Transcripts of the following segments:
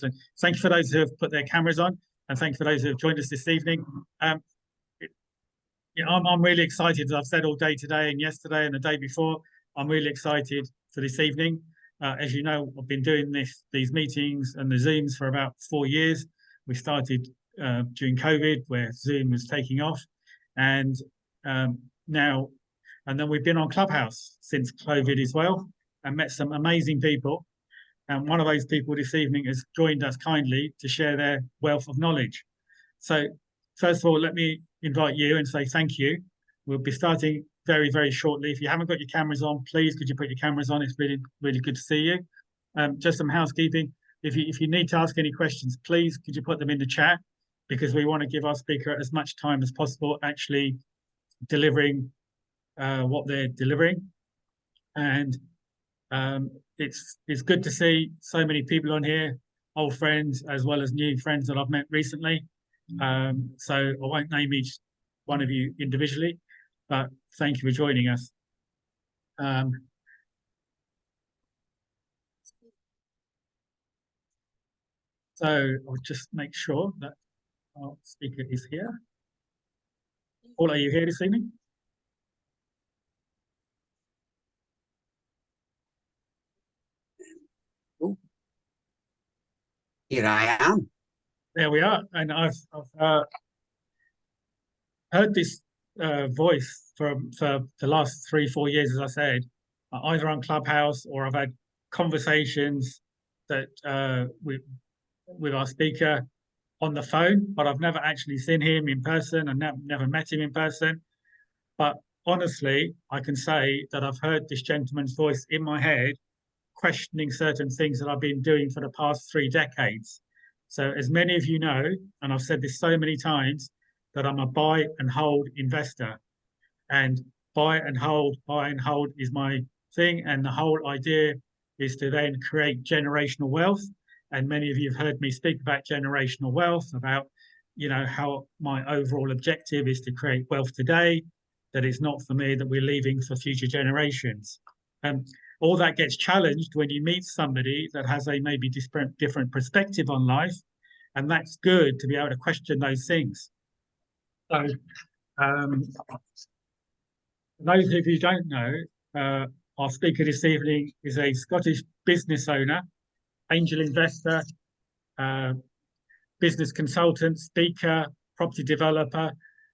So thank you for those who have put their cameras on, and thank you for those who have joined us this evening. I'm really excited, as I've said all day today and yesterday and the day before. I'm really excited for this evening. As you know, I've been doing these meetings and the Zooms for about 4 years. We started during COVID, where Zoom was taking off, and now, and then we've been on Clubhouse since COVID as well, and met some amazing people. And one of those people this evening has joined us kindly to share their wealth of knowledge. So first of all, let me invite you and say thank you. We'll be starting very, very shortly. If you haven't got your cameras on, please could you put your cameras on? It's really, really good to see you. Just some housekeeping. If you need to ask any questions, please could you put them in the chat, because we want to give our speaker as much time as possible actually delivering what they're delivering. And it's good to see so many people on here, old friends as well as new friends that I've met recently. So I won't name each one of you individually, but thank you for joining us. So I'll just make sure that our speaker is here. Paul, are you here this evening? Here I am. There we are. And I've heard this voice for the last 3-4 years, as I said, either on Clubhouse or I've had conversations that with our speaker on the phone, but I've never actually seen him in person and never met him in person. But honestly, I can say that I've heard this gentleman's voice in my head, questioning certain things that I've been doing for the past 3 decades. So as many of you know, and I've said this so many times, that I'm a buy and hold investor, and buy and hold is my thing. And the whole idea is to then create generational wealth. And many of you have heard me speak about generational wealth, about, you know, how my overall objective is to create wealth today, that it's not for me, that we're leaving for future generations. All that gets challenged when you meet somebody that has a maybe different perspective on life, and that's good to be able to question those things. So, those of you who don't know, our speaker this evening is a Scottish business owner, angel investor, business consultant, speaker, property developer,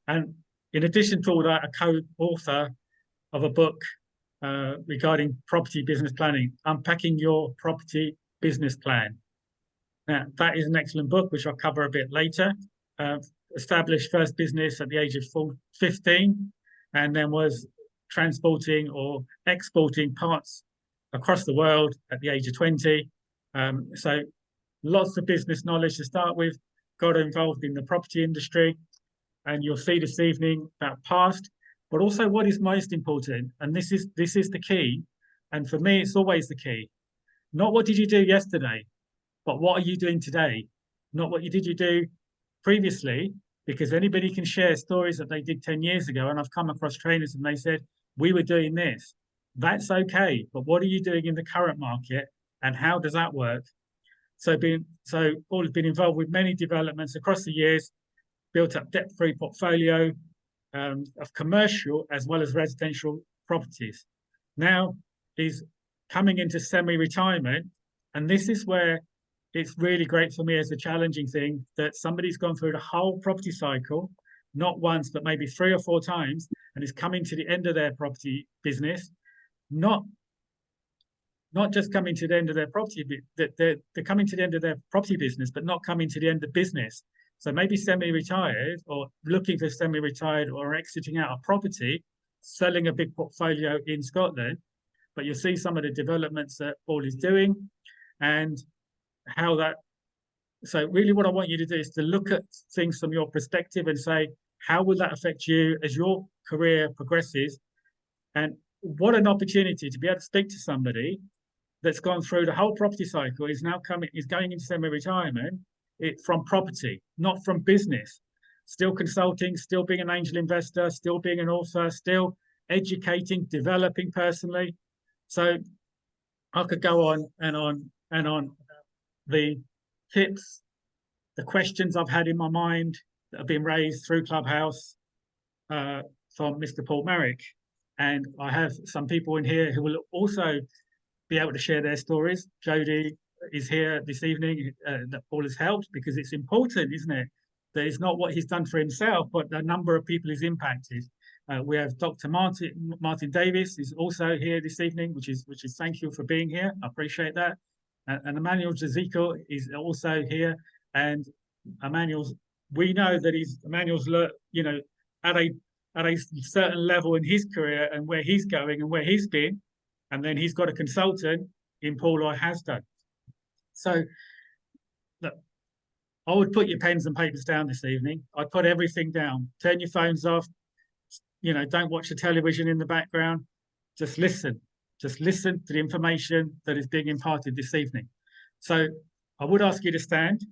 and in addition to all that, a co-author of a book regarding property business planning, Unpacking Your Property Business Plan. Now, that is an excellent book, which I'll cover a bit later. Established first business at the age of 15, and then was transporting or exporting parts across the world at the age of 20. So lots of business knowledge to start with, got involved in the property industry, and you'll see this evening about past, but also what is most important, and this is the key, and for me it's always the key. Not what did you do yesterday, but what are you doing today? Not what did you do previously, because anybody can share stories that they did 10 years ago, and I've come across trainers and they said, we were doing this. That's okay, but what are you doing in the current market, and how does that work? So Paul has been involved with many developments across the years, built up debt-free portfolio of commercial as well as residential properties. Now he's coming into semi-retirement, and this is where it's really great for me as a challenging thing, that somebody's gone through the whole property cycle, not once, but maybe 3 or 4 times, and is coming to the end of their property business, not just coming to the end of their property, they're coming to the end of their property business, but not coming to the end of business. So maybe semi-retired or looking for semi-retired or exiting out of property, selling a big portfolio in Scotland. But you'll see some of the developments that Paul is doing and how that. So really what I want you to do is to look at things from your perspective and say, how will that affect you as your career progresses? And what an opportunity to be able to speak to somebody that's gone through the whole property cycle, is going into semi-retirement from property, not from business. Still consulting, still being an angel investor, still being an author, still educating, developing personally. So I could go on and on and on the tips, the questions I've had in my mind that have been raised through Clubhouse from Mr. Paul Merrick. And I have some people in here who will also be able to share their stories. Jody is here this evening that Paul has helped, because it's important, isn't it? That it's not what he's done for himself, but the number of people he's impacted. We have Dr. Martin Davis is also here this evening, which is thank you for being here. I appreciate that. And Emmanuel Jazico is also here. And Emmanuel's, we know that Emmanuel's, you know, at a certain level in his career and where he's going and where he's been, and then he's got a consultant in Paul or has done. So, look, I would put your pens and papers down this evening. I'd put everything down. Turn your phones off. You know, don't watch the television in the background. Just listen. Just listen to the information that is being imparted this evening. So I would ask you to stand,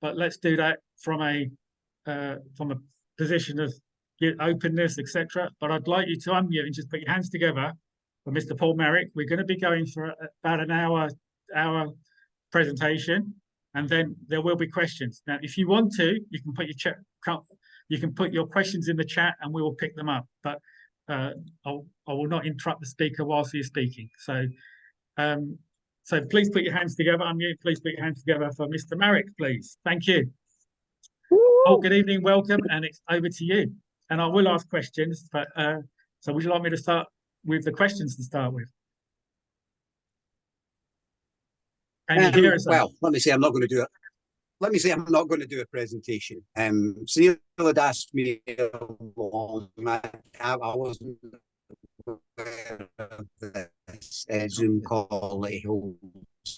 but let's do that from a position of openness, etc. But I'd like you to unmute and just put your hands together for Mr. Paul Merrick. We're going to be going for about an hour presentation, and then there will be questions. Now, if you want to, you can put your questions in the chat, and we will pick them up. But I will not interrupt the speaker whilst he's speaking. So, so please put your hands together. Unmute. Please put your hands together for Mr. Merrick, please. Thank you. Oh, good evening, welcome, and it's over to you. And I will ask questions, but so would you like me to start with the questions to start with? Can you hear us? Well, let me say I'm not going to do it. Let me say I'm not going to do a presentation. Sunil had asked me along. I wasn't aware of this Zoom call that he holds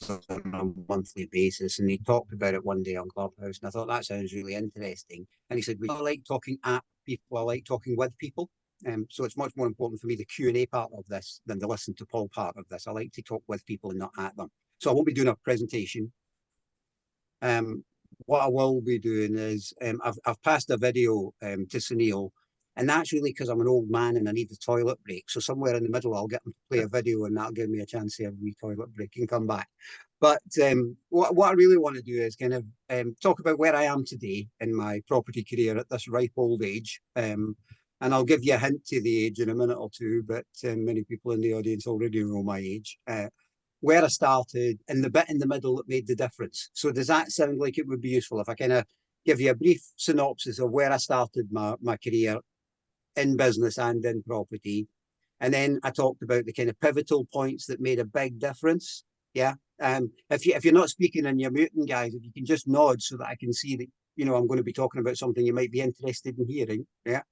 on a monthly basis, and he talked about it one day on Clubhouse, and I thought that sounds really interesting. And he said, "I like talking at people. I like talking with people." So it's much more important for me the Q&A part of this than the listen to Paul part of this. I like to talk with people and not at them. So I won't be doing a presentation. What I will be doing is I've passed a video to Sunil, and that's really because I'm an old man and I need a toilet break. So somewhere in the middle, I'll get him to play a video, and that'll give me a chance to have a wee toilet break and come back. But what I really want to do is kind of talk about where I am today in my property career at this ripe old age. And I'll give you a hint to the age in a minute or two, but many people in the audience already know my age. Where I started and the bit in the middle that made the difference. So does that sound like it would be useful if I kind of give you a brief synopsis of where I started my career in business and in property? And then I talked about the kind of pivotal points that made a big difference. Yeah. If you're not speaking and you're muting, guys, if you can just nod so that I can see that, you know, I'm going to be talking about something you might be interested in hearing. Yeah.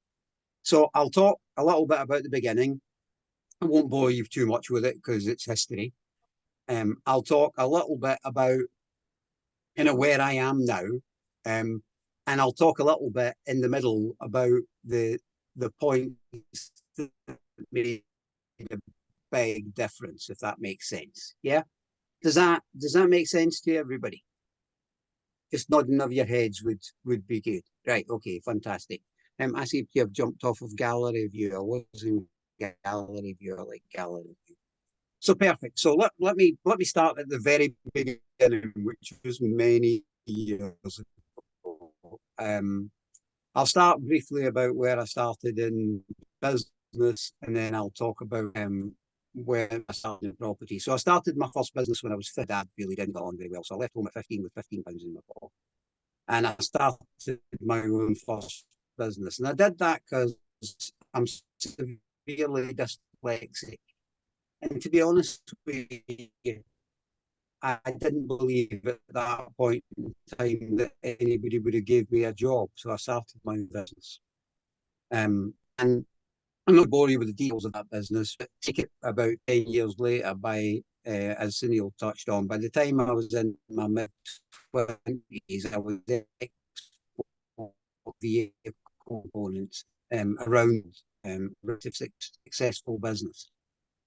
So I'll talk a little bit about the beginning. I won't bore you too much with it because it's history. I'll talk a little bit about where I am now, and I'll talk a little bit in the middle about the points that made a big difference, if that makes sense. Yeah, does that make sense to everybody? Just nodding of your heads would be good. Right? Okay, fantastic. I see you have jumped off of gallery view. I wasn't gallery view. I like gallery view. So perfect. So let me start at the very beginning, which was many years ago. I'll start briefly about where I started in business, and then I'll talk about where I started in property. So I started my first business when I was 15. Dad really didn't get on very well, so I left home at 15 with £15 in my pocket, and I started my own first business. And I did that because I'm severely dyslexic. And to be honest with you, I didn't believe at that point in time that anybody would have gave me a job. So I started my business. And I'm not bore you with the details of that business, but take it about 10 years later, as Sunil touched on, by the time I was in my mid-20s, I was vehicle components around successful business.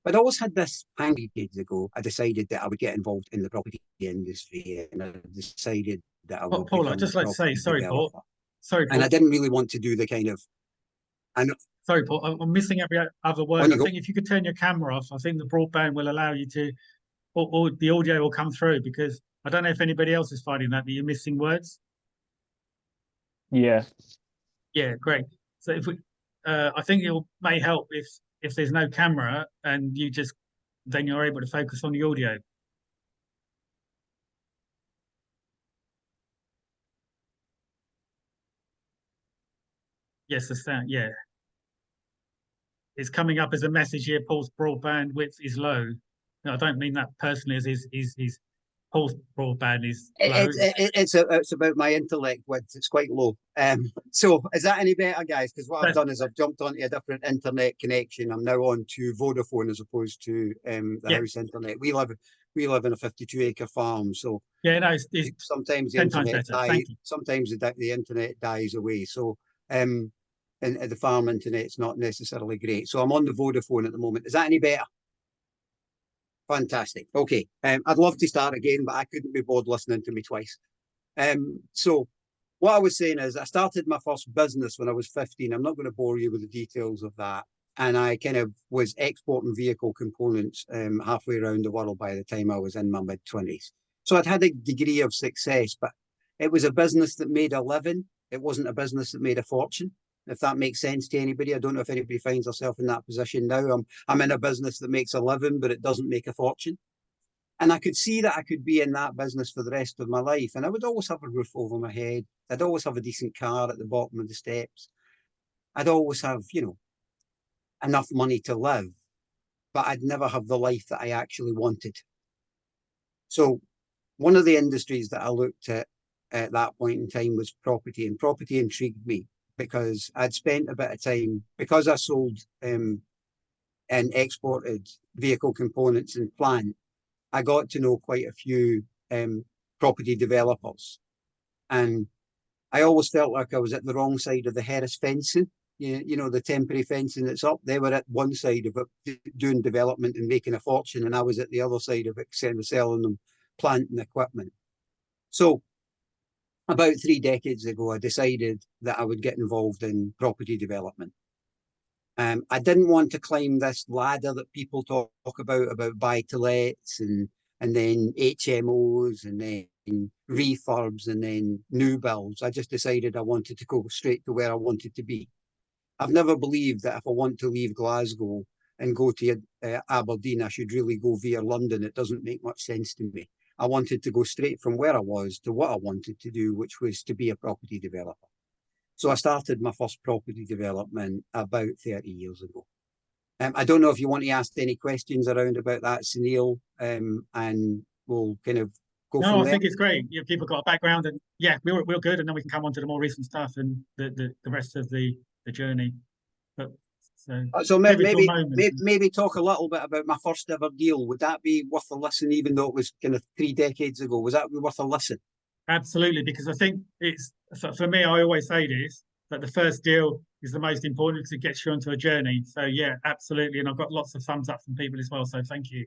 But I always had this plan decades ago. I decided that I would get involved in the property industry, and I decided that I would. Paul, I'd just like to say, sorry, Paul. Sorry, Paul. And I didn't really want to do the kind of. Sorry, Paul. I'm missing every other word. I think if you could turn your camera off, I think the broadband will allow you to, or the audio will come through, because I don't know if anybody else is finding that you're missing words. Yeah. Yeah, great. So if we, I think it may help if there's no camera and you just then you're able to focus on the audio. Yes, the sound. Yeah, it's coming up as a message here. Paul's broadband width is low. No, I don't mean that personally. As his Paul's broadband is low. It's about my intellect width. It's quite low. So is that any better, guys? Because what I've done is I've jumped onto a different internet connection. I'm now on to Vodafone as opposed to the house internet. We live in a 52-acre farm, so yeah, no, it's sometimes the 10 times internet better. dies. Sometimes the internet dies away. So and the farm internet's not necessarily great. So I'm on the Vodafone at the moment. Is that any better? Fantastic. Okay. I'd love to start again, but I couldn't be bored listening to me twice. So what I was saying is I started my first business when I was 15. I'm not going to bore you with the details of that. And I kind of was exporting vehicle components halfway around the world by the time I was in my mid-20s. So I'd had a degree of success, but it was a business that made a living. It wasn't a business that made a fortune. If that makes sense to anybody. I don't know if anybody finds herself in that position now. I'm in a business that makes a living, but it doesn't make a fortune. And I could see that I could be in that business for the rest of my life. And I would always have a roof over my head. I'd always have a decent car at the bottom of the steps. I'd always have, enough money to live, but I'd never have the life that I actually wanted. So one of the industries that I looked at that point in time was property, and property intrigued me because I'd spent a bit of time, because I sold and exported vehicle components and plant, I got to know quite a few property developers. And I always felt like I was at the wrong side of the Harris fencing, the temporary fencing that's up. They were at one side of it doing development and making a fortune, and I was at the other side of it selling them plant and equipment. So about 3 decades ago, I decided that I would get involved in property development. I didn't want to climb this ladder that people talk about buy-to-lets and then HMOs and then refurbs and then new builds. I just decided I wanted to go straight to where I wanted to be. I've never believed that if I want to leave Glasgow and go to Aberdeen, I should really go via London. It doesn't make much sense to me. I wanted to go straight from where I was to what I wanted to do, which was to be a property developer. So I started my first property development about 30 years ago. I don't know if you want to ask any questions around about that, Sunil, and we'll kind of go from there. No, I think it's great. People got a background, and yeah, we're good, and then we can come on to the more recent stuff and the rest of the journey. But so maybe talk a little bit about my first ever deal. Would that be worth a listen, even though it was kind of 3 decades ago? Was that worth a listen? Absolutely, because I think it's, for me, I always say this, that the first deal is the most important because it gets you onto a journey. So yeah, absolutely. And I've got lots of thumbs up from people as well. So thank you.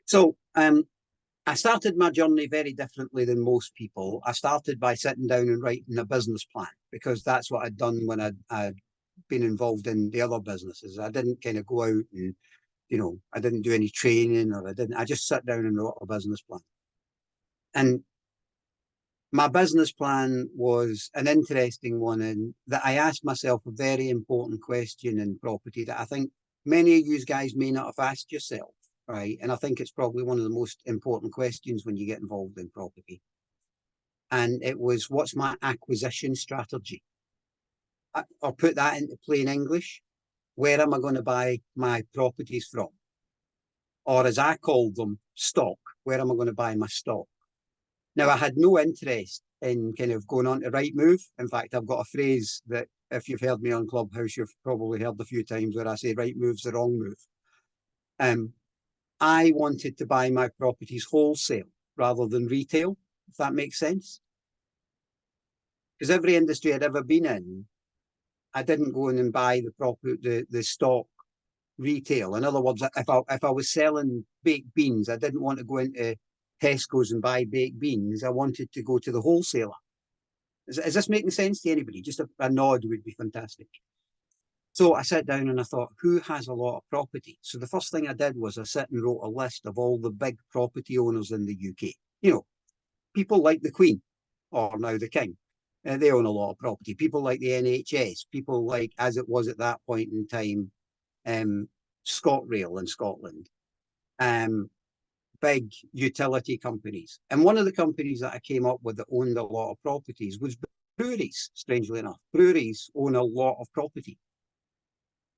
So I started my journey very differently than most people. I started by sitting down and writing a business plan, because that's what I'd done when I'd been involved in the other businesses. I didn't kind of go out and, I didn't do any training, or I just sat down and wrote a business plan. And my business plan was an interesting one, in that I asked myself a very important question in property that I think many of you guys may not have asked yourself, right? And I think it's probably one of the most important questions when you get involved in property. And it was, what's my acquisition strategy? I'll put that into plain English. Where am I going to buy my properties from? Or as I called them, stock. Where am I going to buy my stock? Now, I had no interest in kind of going on to Rightmove. In fact, I've got a phrase that if you've heard me on Clubhouse, you've probably heard a few times where I say Rightmove's the wrong move. I wanted to buy my properties wholesale rather than retail, if that makes sense. Because every industry I'd ever been in, I didn't go in and buy the stock retail. In other words, if I was selling baked beans, I didn't want to go into Tesco's and buy baked beans. I wanted to go to the wholesaler. Is this making sense to anybody? Just a nod would be fantastic. So I sat down and I thought, who has a lot of property? So the first thing I did was I sat and wrote a list of all the big property owners in the UK. you know, people like the Queen, or now the King, they own a lot of property. People like the NHS, people like, as it was at that point in time, ScotRail in Scotland, big utility companies. And one of the companies that I came up with that owned a lot of properties was breweries, strangely enough. Breweries own a lot of property.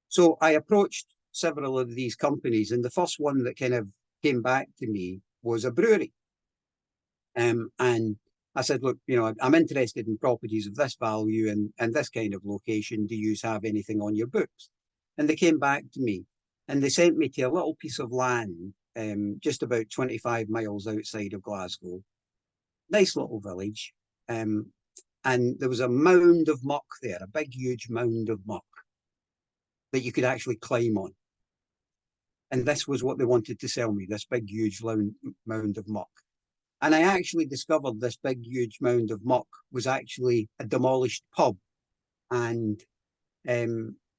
So I approached several of these companies, and the first one that kind of came back to me was a brewery. And I said, look, you know, I'm interested in properties of this value and this kind of location. Do you have anything on your books? And they came back to me and they sent me to a little piece of land just about 25 miles outside of Glasgow. Nice little village. And there was a mound of muck there, a big, huge mound of muck that you could actually climb on. And this was what they wanted to sell me, this big, huge mound of muck. And I actually discovered this big, huge mound of muck was actually a demolished pub and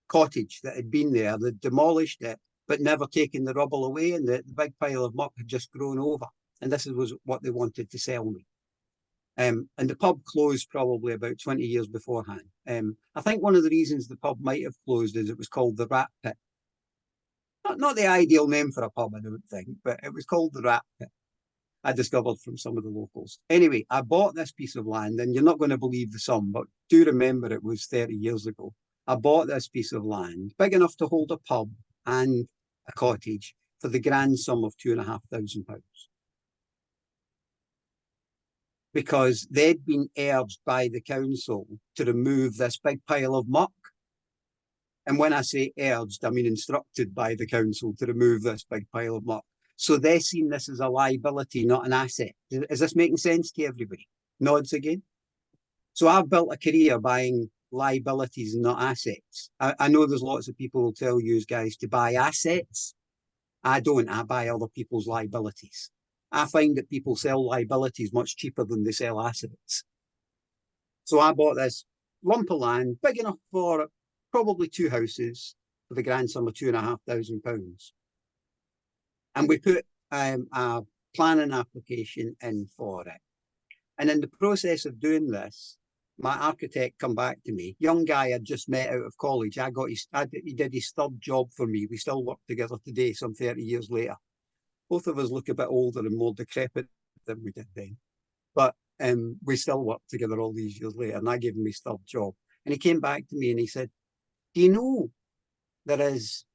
cottage that had been there. They'd demolished it, but never taken the rubble away, and the big pile of muck had just grown over. And this was what they wanted to sell me. And the pub closed probably about 20 years beforehand. I think one of the reasons the pub might have closed is it was called the Rat Pit. Not the ideal name for a pub, I don't think, but it was called the Rat Pit. I discovered from some of the locals. Anyway, I bought this piece of land, and you're not going to believe the sum, but do remember it was 30 years ago. I bought this piece of land, big enough to hold a pub and a cottage, for the grand sum of £2,500. Because they'd been urged by the council to remove this big pile of muck. And when I say urged, I mean instructed by the council to remove this big pile of muck. So they're seeing this as a liability, not an asset. Is this making sense to everybody? Nods again. So I've built a career buying liabilities and not assets. I know there's lots of people who tell you guys to buy assets. I don't. I buy other people's liabilities. I find that people sell liabilities much cheaper than they sell assets. So I bought this lump of land, big enough for probably 2 houses, for the grand sum of £2,500. And we put a planning application in for it. And in the process of doing this, my architect come back to me. Young guy I'd just met out of college. He did his third job for me. We still work together today, some 30 years later. Both of us look a bit older and more decrepit than we did then. But we still work together all these years later. And I gave him his third job. And he came back to me and he said, do you know there is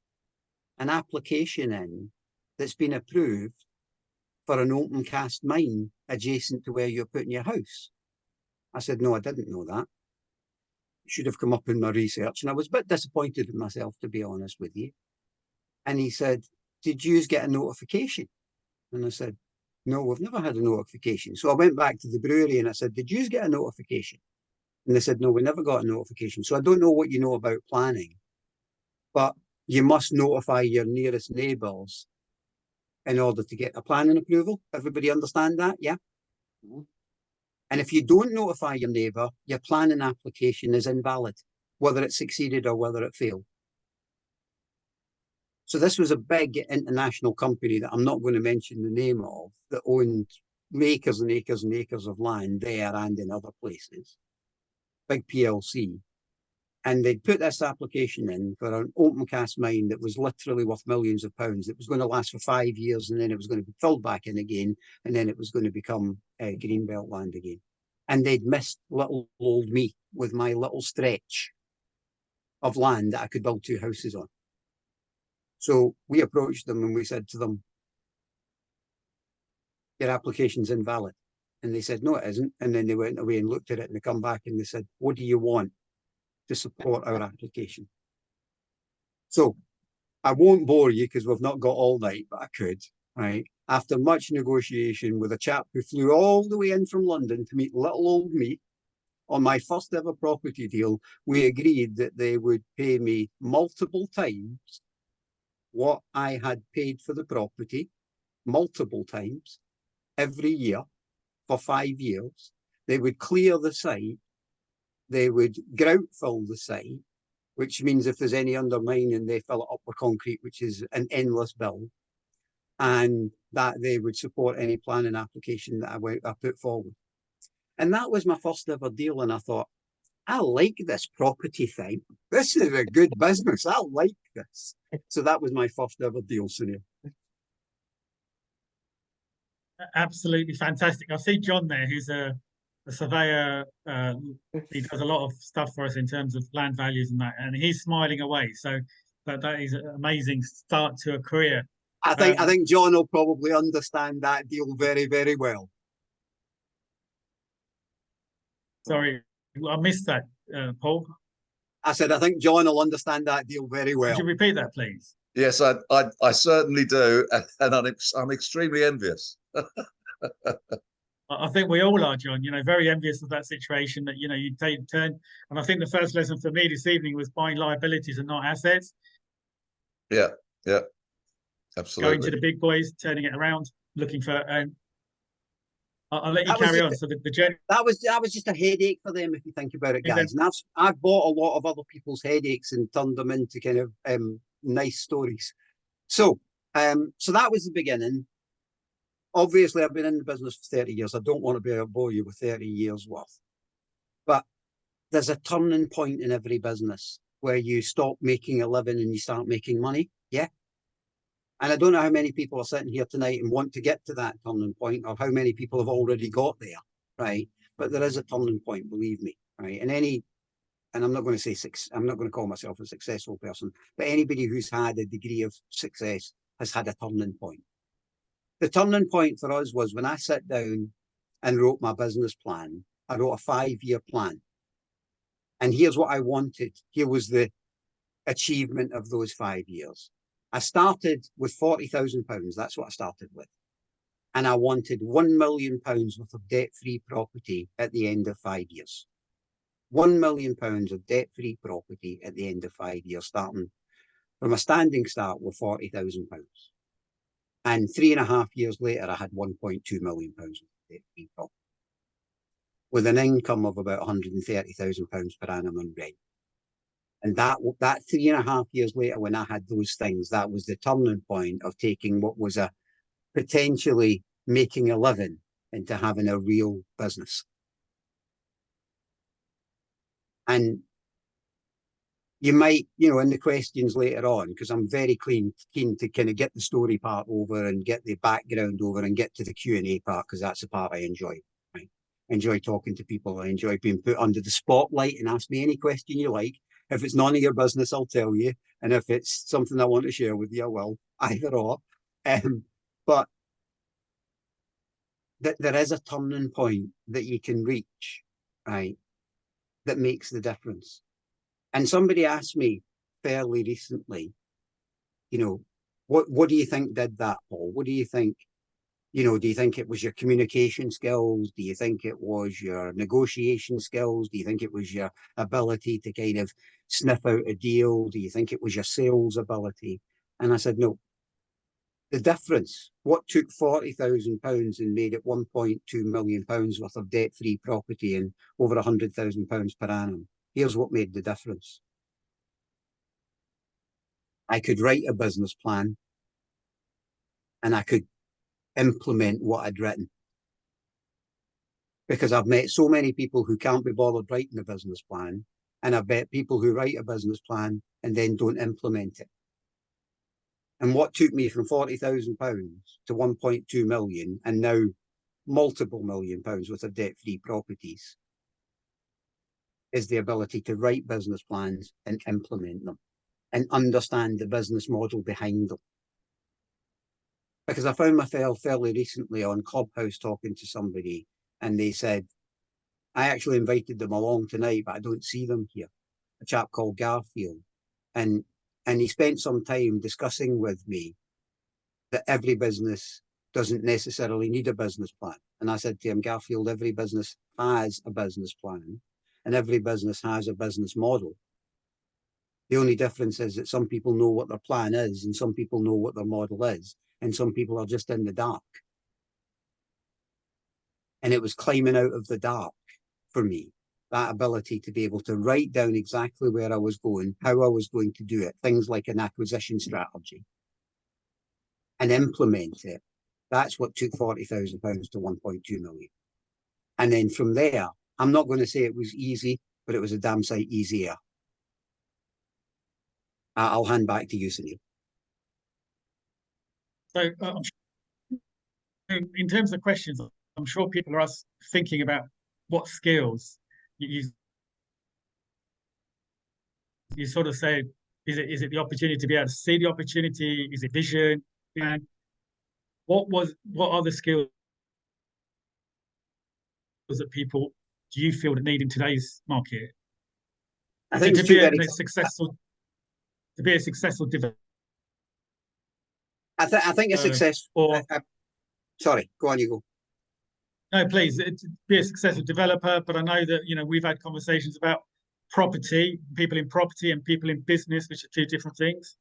an application in that's been approved for an open cast mine adjacent to where you're putting your house? I said, no, I didn't know that. It should have come up in my research. And I was a bit disappointed in myself, to be honest with you. And he said, did you get a notification? And I said, no, we've never had a notification. So I went back to the brewery and I said, did you get a notification? And they said, no, we never got a notification. So I don't know what you know about planning, but you must notify your nearest neighbours in order to get a planning approval. Everybody understand that? Yeah? Mm-hmm. And if you don't notify your neighbour, your planning application is invalid, whether it succeeded or whether it failed. So this was a big international company that I'm not going to mention the name of, that owned acres and acres and acres of land there and in other places. Big PLC. And they'd put this application in for an open cast mine that was literally worth millions of pounds. It was going to last for 5 years, and then it was going to be filled back in again, and then it was going to become greenbelt land again. And they'd missed little old me with my little stretch of land that I could build 2 houses on. So we approached them and we said to them, your application's invalid. And they said, no, it isn't. And then they went away and looked at it and they come back and they said, what do you want to support our application? So I won't bore you because we've not got all night, but I could, right? After much negotiation with a chap who flew all the way in from London to meet little old me on my first ever property deal, we agreed that they would pay me multiple times what I had paid for the property, multiple times, every year for 5 years. They would clear the site. They would grout fill the site, which means if there's any undermining, they fill it up with concrete, which is an endless bill. And that they would support any planning application that I put forward. And that was my first ever deal. And I thought, I like this property thing. This is a good business. I like this. So that was my first ever deal, Sunil. Absolutely fantastic. I see John there, who's a surveyor. He does a lot of stuff for us in terms of land values and that, and he's smiling away. So that is an amazing start to a career. I think John will probably understand that deal very, very well. Sorry, I missed that, Paul. I said, I think John will understand that deal very well. Could you repeat that, please? Yes, I certainly do, and I'm extremely envious. I think we all are, John. You know, very envious of that situation that, you know, you turn. And I think the first lesson for me this evening was buying liabilities and not assets. Yeah, absolutely. Going to the big boys, turning it around, looking for. And I'll let you carry on. So that was just a headache for them, if you think about it, guys. And I've bought a lot of other people's headaches and turned them into kind of nice stories. So that was the beginning. Obviously, I've been in the business for 30 years. I don't want to be able to bore you with 30 years worth. But there's a turning point in every business where you stop making a living and you start making money. Yeah. And I don't know how many people are sitting here tonight and want to get to that turning point, or how many people have already got there, right? But there is a turning point, believe me, right? And I'm not going to say I'm not going to call myself a successful person, but anybody who's had a degree of success has had a turning point. The turning point for us was when I sat down and wrote my business plan. I wrote a 5-year plan. And here's what I wanted. Here was the achievement of those 5 years. I started with £40,000. That's what I started with. And I wanted £1 million worth of debt-free property at the end of 5 years. £1 million of debt-free property at the end of 5 years, starting from a standing start with £40,000. And 3.5 years later, I had £1.2 million of debt-free property, with an income of about £130,000 per annum on rent. And that 3.5 years later, when I had those things, that was the turning point of taking what was a potentially making a living into having a real business. And you might, in the questions later on, because I'm very keen to kind of get the story part over and get the background over and get to the Q&A part, because that's the part I enjoy. Right? I enjoy talking to people. I enjoy being put under the spotlight and ask me any question you like. If it's none of your business, I'll tell you. And if it's something I want to share with you, I will. Either or. But there is a turning point that you can reach, right, that makes the difference. And somebody asked me fairly recently, what do you think did that, Paul? What do you think? Do you think it was your communication skills? Do you think it was your negotiation skills? Do you think it was your ability to kind of sniff out a deal? Do you think it was your sales ability? And I said, no. The difference, what took £40,000 and made it £1.2 million worth of debt-free property and over £100,000 per annum. Here's what made the difference. I could write a business plan and I could implement what I'd written. Because I've met so many people who can't be bothered writing a business plan, and I've met people who write a business plan and then don't implement it. And what took me from £40,000 to 1.2 million and now multiple £1 million worth of debt-free properties is the ability to write business plans and implement them and understand the business model behind them. Because I found myself fairly recently on Clubhouse talking to somebody, and they said, I actually invited them along tonight, but I don't see them here. A chap called Garfield. And he spent some time discussing with me that every business doesn't necessarily need a business plan. And I said to him, Garfield, every business has a business plan and every business has a business model. The only difference is that some people know what their plan is and some people know what their model is, and some people are just in the dark. And it was climbing out of the dark for me, that ability to be able to write down exactly where I was going, how I was going to do it, things like an acquisition strategy, and implement it That's what took £40,000 to 1.2 million. And then from there, I'm not going to say it was easy, but it was a damn sight easier. I'll hand back to you, Sunil. So in terms of questions, I'm sure people are thinking about what skills you sort of say, is it the opportunity to be able to see the opportunity? Is it vision? And what are the skills that people do you feel that need in today's market? I think to be a successful developer. I think a success. Sorry, go on, you go. No, please, to be a successful developer. But I know that we've had conversations about property, people in property and people in business, which are two different things.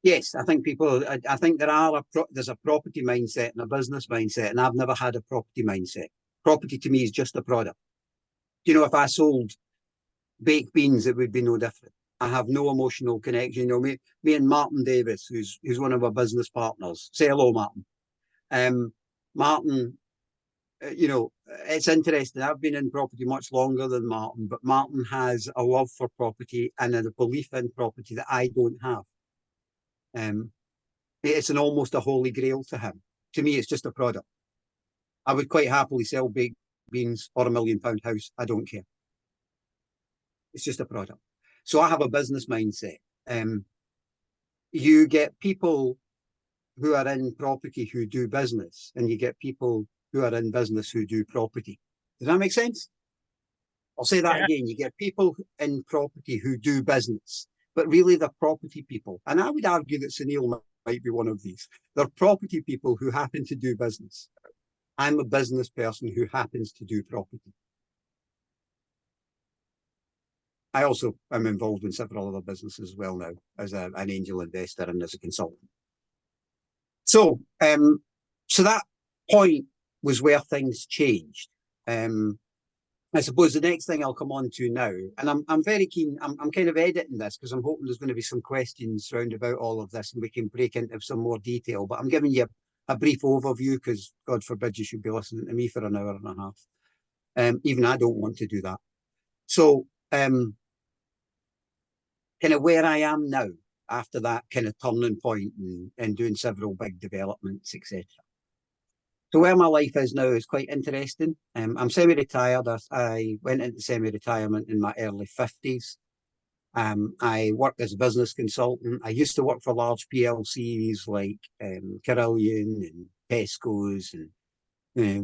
Yes, I think there's a property mindset and a business mindset, and I've never had a property mindset. Property to me is just a product. If I sold baked beans, it would be no different. I have no emotional connection. Me and Martin Davis, who's one of our business partners. Say hello, Martin. Martin, it's interesting. I've been in property much longer than Martin, but Martin has a love for property and a belief in property that I don't have. It's almost a holy grail to him. To me, it's just a product. I would quite happily sell baked beans or £1 million house. I don't care. It's just a product. So I have a business mindset. You get people who are in property who do business, and you get people who are in business who do property. Does that make sense? I'll say that again. You get people in property who do business, but really they're property people. And I would argue that Sunil might be one of these. They're property people who happen to do business. I'm a business person who happens to do property. I also am involved in several other businesses as well now as an angel investor and as a consultant. So that point was where things changed. I suppose the next thing I'll come on to now, and I'm very keen, I'm kind of editing this because I'm hoping there's going to be some questions round about all of this and we can break into some more detail, but I'm giving you a brief overview because God forbid you should be listening to me for an hour and a half. Even I don't want to do that. So kind of where I am now after that kind of turning point and doing several big developments, etc. So where my life is now is quite interesting. I'm semi-retired. I went into semi-retirement in my early 50s. I worked as a business consultant. I used to work for large PLCs like Carillion and Tesco's and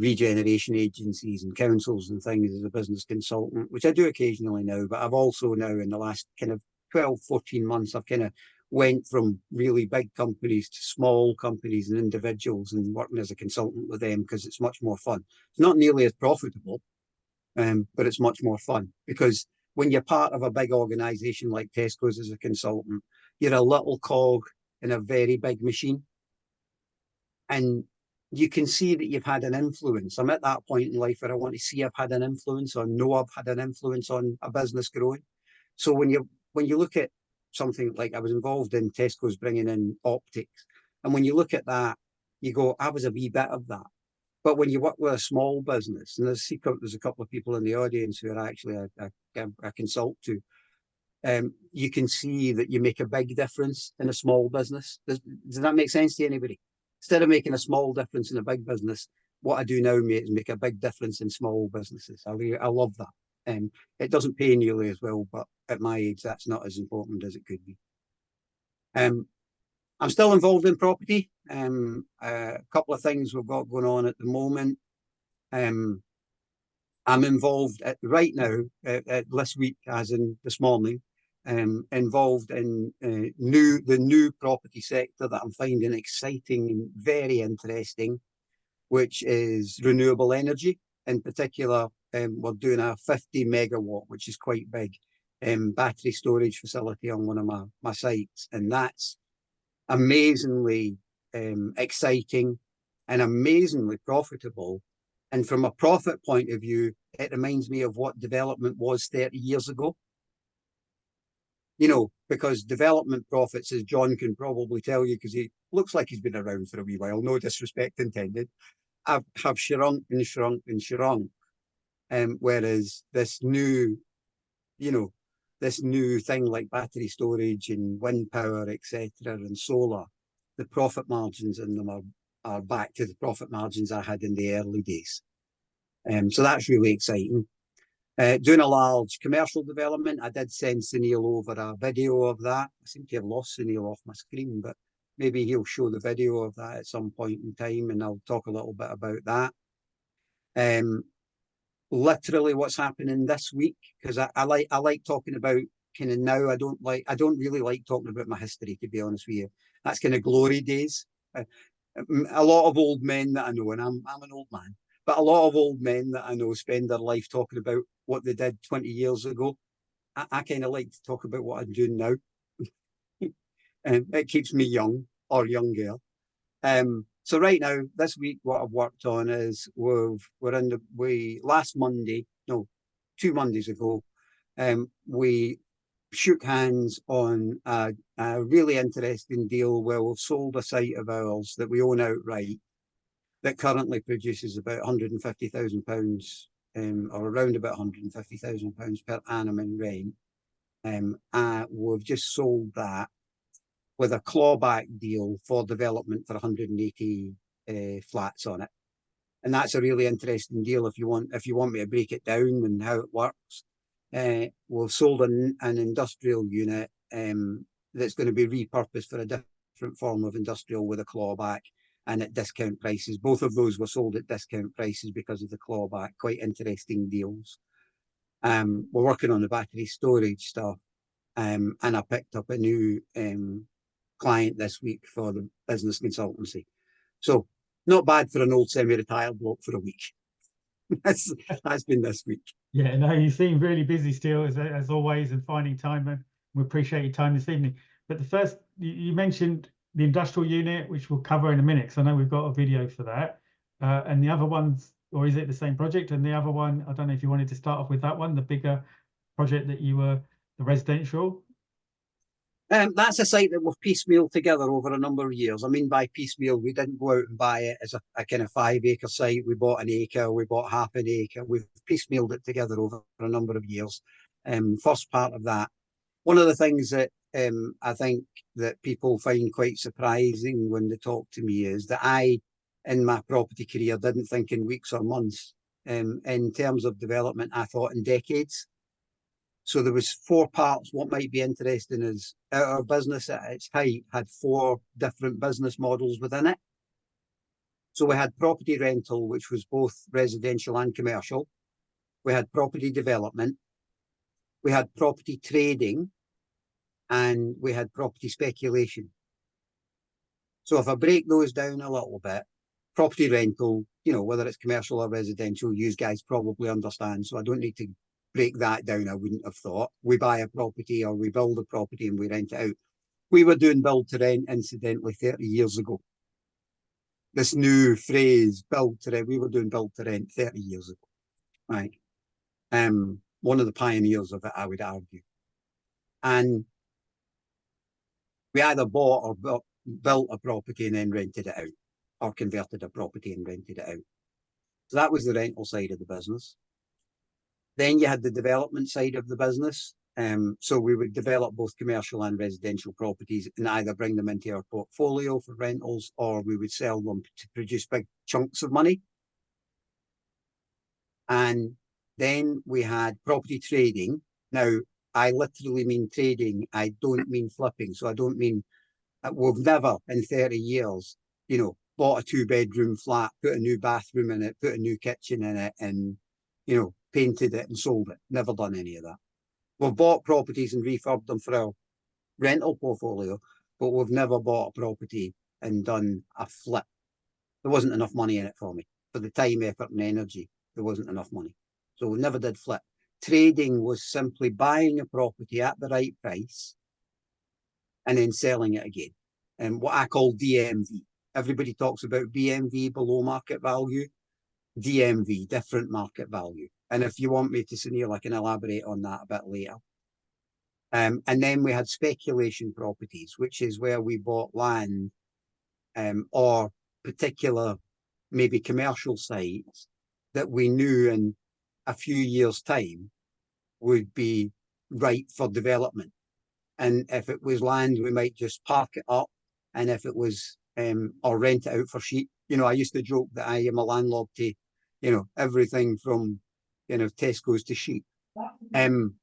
regeneration agencies and councils and things as a business consultant, which I do occasionally now. But I've also now in the last kind of 12, 14 months, I've kind of went from really big companies to small companies and individuals and working as a consultant with them because it's much more fun. It's not nearly as profitable, but it's much more fun because when you're part of a big organization like Tesco's as a consultant, you're a little cog in a very big machine. And you can see that you've had an influence. I'm at that point in life where I want to see I've had an influence or know I've had an influence on a business growing. So when you look at something like I was involved in Tesco's bringing in optics, and when you look at that, you go, I was a wee bit of that. But when you work with a small business, and there's a couple of people in the audience who are actually I consult to, you can see that you make a big difference in a small business. Does that make sense to anybody? Instead of making a small difference in a big business, what I do now, mate, is make a big difference in small businesses. I love that. It doesn't pay nearly as well, but at my age, that's not as important as it could be. I'm still involved in property. A couple of things we've got going on at the moment. I'm involved right now, this week, as in this morning, involved in the new property sector that I'm finding exciting and very interesting, which is renewable energy. In particular, we're doing a 50 megawatt, which is quite big, battery storage facility on one of my sites. And that's amazingly exciting and amazingly profitable. And from a profit point of view, it reminds me of what development was 30 years ago. you know, because development profits, as John can probably tell you, because he looks like he's been around for a wee while, no disrespect intended, have shrunk and shrunk and shrunk. Whereas this new, you know, this new thing like battery storage and wind power, etc., and solar, the profit margins in them are back to the profit margins I had in the early days. So that's really exciting. Doing a large commercial development. I did send Sunil over a video of that. I seem to have lost Sunil off my screen, but maybe he'll show the video of that at some point in time, and I'll talk a little bit about that. Literally what's happening this week, because I like talking about kind of now. I don't really like talking about my history, to be honest with you. That's kind of glory days. A lot of old men that I know, and I'm an old man, but a lot of old men that I know spend their life talking about what they did 20 years ago. I kind of like to talk about what I'm doing now. And it keeps me young, or younger. So right now, this week, what I've worked on is last Monday, no, 2 Mondays ago, we shook hands on a really interesting deal where we've sold a site of ours that we own outright that currently produces about £150,000, or around about £150,000 per annum in rent. We've just sold that with a clawback deal for development for 180 flats on it. And that's a really interesting deal if you want me to break it down and how it works. We've sold an industrial unit that's going to be repurposed for a different form of industrial with a clawback and at discount prices. Both of those were sold at discount prices because of the clawback. Quite interesting deals. We're working on the battery storage stuff, and I picked up a new client this week for the business consultancy. So not bad for an old semi-retired bloke for a week. that's been this week. Yeah, no, you seem really busy still, as always, and finding time, and we appreciate your time this evening. But the first, you mentioned the industrial unit, which we'll cover in a minute, because I know we've got a video for that. And the other ones, or is it the same project? And the other one, I don't know if you wanted to start off with that one, the bigger project that you were, the residential. That's a site that we've piecemealed together over a number of years. I mean, by piecemeal, we didn't go out and buy it as a kind of 5-acre site. We bought an acre, we bought half an acre. We've piecemealed it together over a number of years. First part of that. One of the things that I think that people find quite surprising when they talk to me is that I, in my property career, didn't think in weeks or months. In terms of development, I thought in decades. So there was 4 parts. What might be interesting is our business at its height had 4 different business models within it. So we had property rental, which was both residential and commercial. We had property development. We had property trading, and we had property speculation. So if I break those down a little bit, property rental, you know, whether it's commercial or residential, you guys probably understand. So I don't need to break that down, I wouldn't have thought. We buy a property or we build a property and we rent it out. We were doing build to rent, incidentally, 30 years ago. This new phrase, build to rent, we were doing build to rent 30 years ago, right? One of the pioneers of it, I would argue. And we either bought or built a property and then rented it out, or converted a property and rented it out. So that was the rental side of the business. Then you had the development side of the business. So we would develop both commercial and residential properties and either bring them into our portfolio for rentals, or we would sell them to produce big chunks of money. And then we had property trading. Now, I literally mean trading. I don't mean flipping. So I don't mean, we've never in 30 years, you know, bought a 2-bedroom flat, put a new bathroom in it, put a new kitchen in it, and, you know, painted it and sold it. Never done any of that. We've bought properties and refurbed them for our rental portfolio, but we've never bought a property and done a flip. There wasn't enough money in it for me. For the time, effort, and energy, there wasn't enough money. So we never did flip. Trading was simply buying a property at the right price and then selling it again. And what I call DMV. Everybody talks about BMV, below market value. DMV, different market value. And if you want me to, Sunil, I can elaborate on that a bit later. And then we had speculation properties, which is where we bought land or particular maybe commercial sites that we knew in a few years' time would be right for development. And if it was land, we might just park it up. And if it was, or rent it out for sheep, you know, I used to joke that I am a landlord to, you know, everything from, you know, Tesco's to sheep. And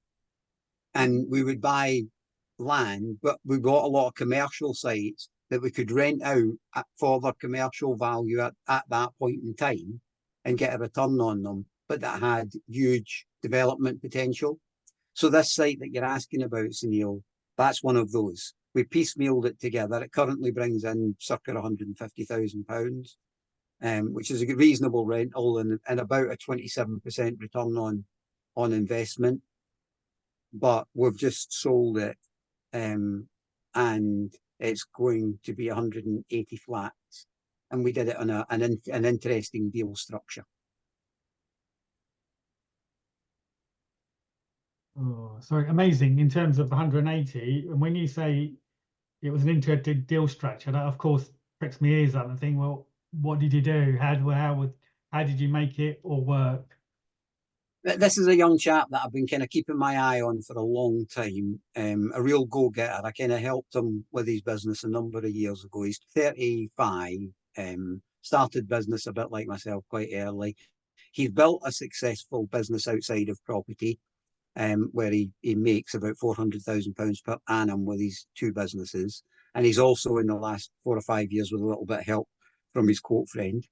we would buy land, but we bought a lot of commercial sites that we could rent out at further commercial value at that point in time and get a return on them, but that had huge development potential. So this site that you're asking about, Sunil, that's one of those. We piecemealed it together. It currently brings in circa £150,000, which is a reasonable rental and about a 27% return on investment. But we've just sold it, and it's going to be 180 flats, and we did it on an interesting deal structure. Oh, sorry, amazing in terms of 180. And when you say it was an interesting deal structure, that of course pricks my ears up and think, well, what did you do? How did you make it all work? This is a young chap that I've been kind of keeping my eye on for a long time. A real go-getter. I kind of helped him with his business a number of years ago. He's 35. Started business a bit like myself quite early. He's built a successful business outside of property, where he makes about £400,000 per annum with his two businesses. And he's also in the last 4 or 5 years, with a little bit of help from his quote friend,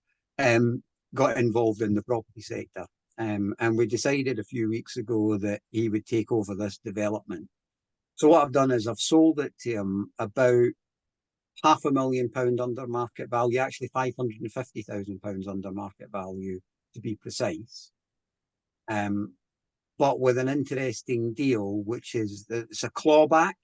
got involved in the property sector. And we decided a few weeks ago that he would take over this development. So what I've done is I've sold it to him about £500,000 under market value, actually £550,000 under market value to be precise. But with an interesting deal, which is that it's a clawback,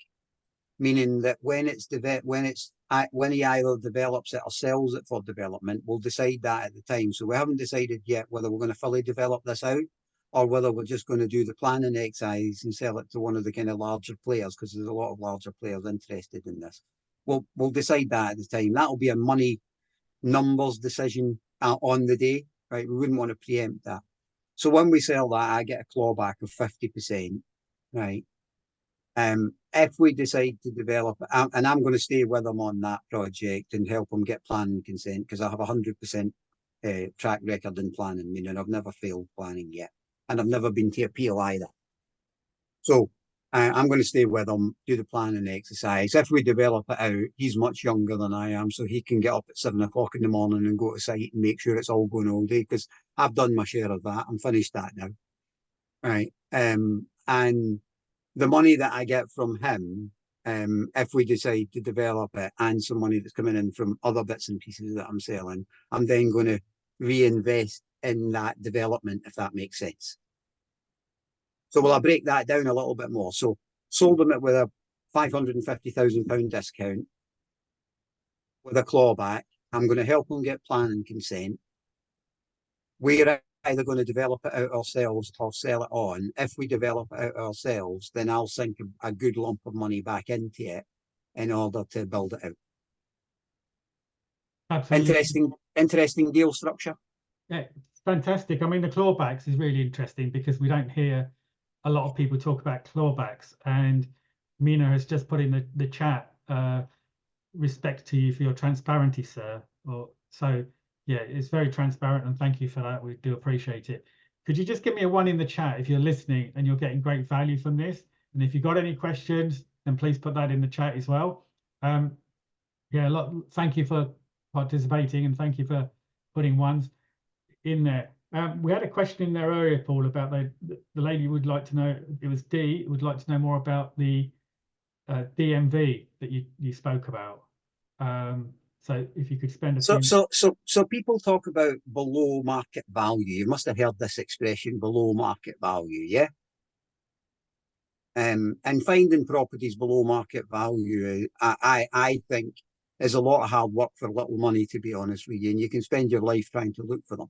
meaning that when he either develops it or sells it for development, we'll decide that at the time. So we haven't decided yet whether we're going to fully develop this out or whether we're just going to do the planning exercise and sell it to one of the kind of larger players, because there's a lot of larger players interested in this. We'll decide that at the time. That'll be a money numbers decision on the day, right? We wouldn't want to preempt that. So when we sell that, I get a clawback of 50%, right? If we decide to develop it, and I'm going to stay with them on that project and help them get planning consent, because I have 100% track record in planning, meaning I've never failed planning yet, and I've never been to appeal either. So I'm going to stay with him, do the planning exercise. If we develop it out, he's much younger than I am, so he can get up at 7 o'clock in the morning and go to site and make sure it's all going all day, because I've done my share of that. I'm finished that now. Right. And the money that I get from him, if we decide to develop it, and some money that's coming in from other bits and pieces that I'm selling, I'm then going to reinvest in that development, if that makes sense. So will I break that down a little bit more? So sold them it with a £550,000 discount with a clawback. I'm going to help them get planning consent. We're either going to develop it out ourselves or sell it on. If we develop it out ourselves, then I'll sink a good lump of money back into it in order to build it out. Absolutely. Interesting deal structure. Yeah, fantastic. I mean, the clawbacks is really interesting because we don't hear a lot of people talk about clawbacks, and Mina has just put in the chat, respect to you for your transparency, sir. So yeah, it's very transparent, and thank you for that. We do appreciate it. Could you just give me a 1 in the chat if you're listening and you're getting great value from this? And if you've got any questions, then please put that in the chat as well. Yeah, thank you for participating, and thank you for putting ones in there. We had a question in there earlier, Paul, about the lady would like to know, it was D, would like to know more about the DMV that you spoke about. So if you could spend a few... So people talk about below market value. You must have heard this expression, below market value, yeah? And finding properties below market value, I think, is a lot of hard work for little money, to be honest with you, and you can spend your life trying to look for them.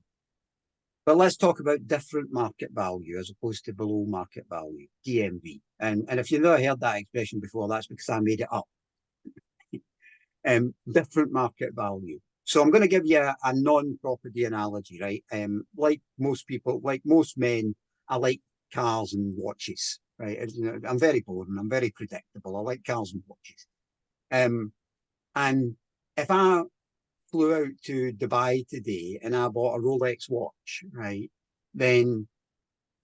But let's talk about different market value as opposed to below market value, DMV. And if you've never heard that expression before, that's because I made it up. Different market value. So I'm going to give you a non-property analogy, right? Like most people, like most men, I like cars and watches, right? I'm very boring. I'm very predictable. I like cars and watches. And if I flew out to Dubai today and I bought a Rolex watch, right, then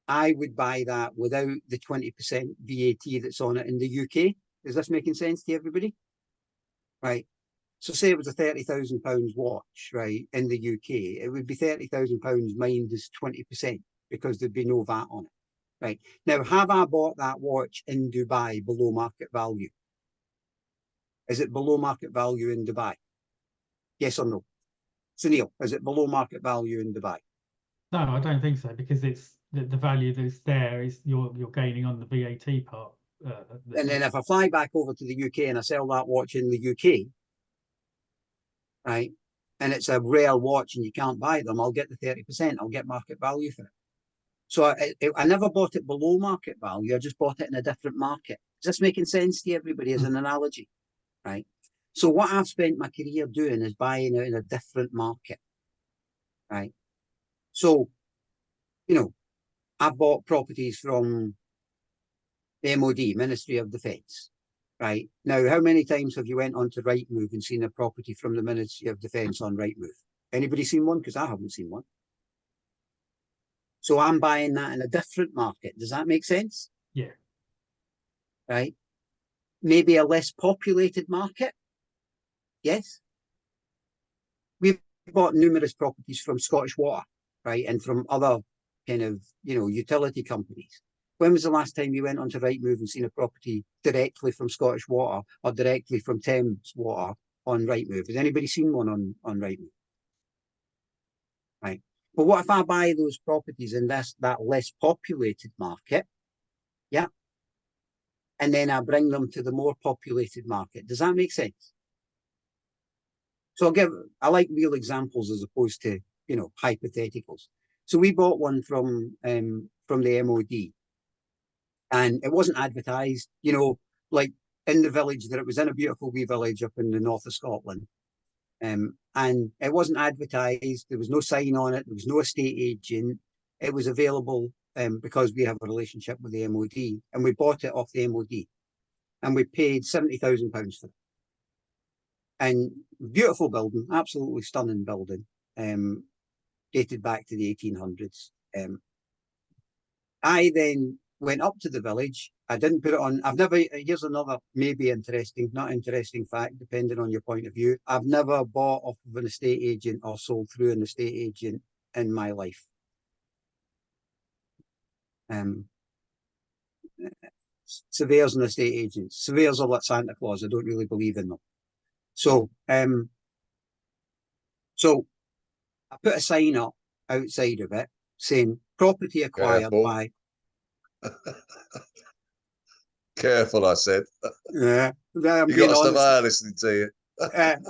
I would buy that without the 20% VAT that's on it in the UK. Is this making sense to everybody? Right. So say it was a £30,000 watch, right, in the UK, it would be £30,000 minus 20% because there'd be no VAT on it. Right. Now, have I bought that watch in Dubai below market value? Is it below market value in Dubai? Yes or no? Sunil, is it below market value in Dubai? No, I don't think so, because it's the value that's there is you're gaining on the VAT part. And then if I fly back over to the UK and I sell that watch in the UK, right, and it's a rare watch and you can't buy them, I'll get the 30%. I'll get market value for it. So I never bought it below market value. I just bought it in a different market. Is this making sense to everybody as an analogy? Right. So what I've spent my career doing is buying out in a different market. Right. So, you know, I've bought properties from the MOD, Ministry of Defence. Right. Now, how many times have you went onto Rightmove and seen a property from the Ministry of Defence on Rightmove? Anybody seen one? Because I haven't seen one. So I'm buying that in a different market. Does that make sense? Yeah. Right. Maybe a less populated market. Yes. We've bought numerous properties from Scottish Water, right, and from other kind of, utility companies. When was the last time you went onto Rightmove and seen a property directly from Scottish Water or directly from Thames Water on Rightmove? Has anybody seen one on Rightmove? Right. But what if I buy those properties in that less populated market? Yeah. And then I bring them to the more populated market. Does that make sense? So I like real examples as opposed to, hypotheticals. So we bought one from the MOD, and it wasn't advertised, like in the village that it was in, a beautiful wee village up in the north of Scotland. And it wasn't advertised. There was no sign on it. There was no estate agent. It was available because we have a relationship with the MOD, and we bought it off the MOD, and we paid £70,000 for it. And beautiful building, absolutely stunning building, dated back to the 1800s. I then went up to the village. I didn't put it on. Here's another maybe interesting, not interesting fact, depending on your point of view. I've never bought off of an estate agent or sold through an estate agent in my life. Surveyors and estate agents. Surveyors are like Santa Claus. I don't really believe in them. So I put a sign up outside of it saying property acquired by. Careful, I said. Yeah, You got a surveyor listening to you. Yes.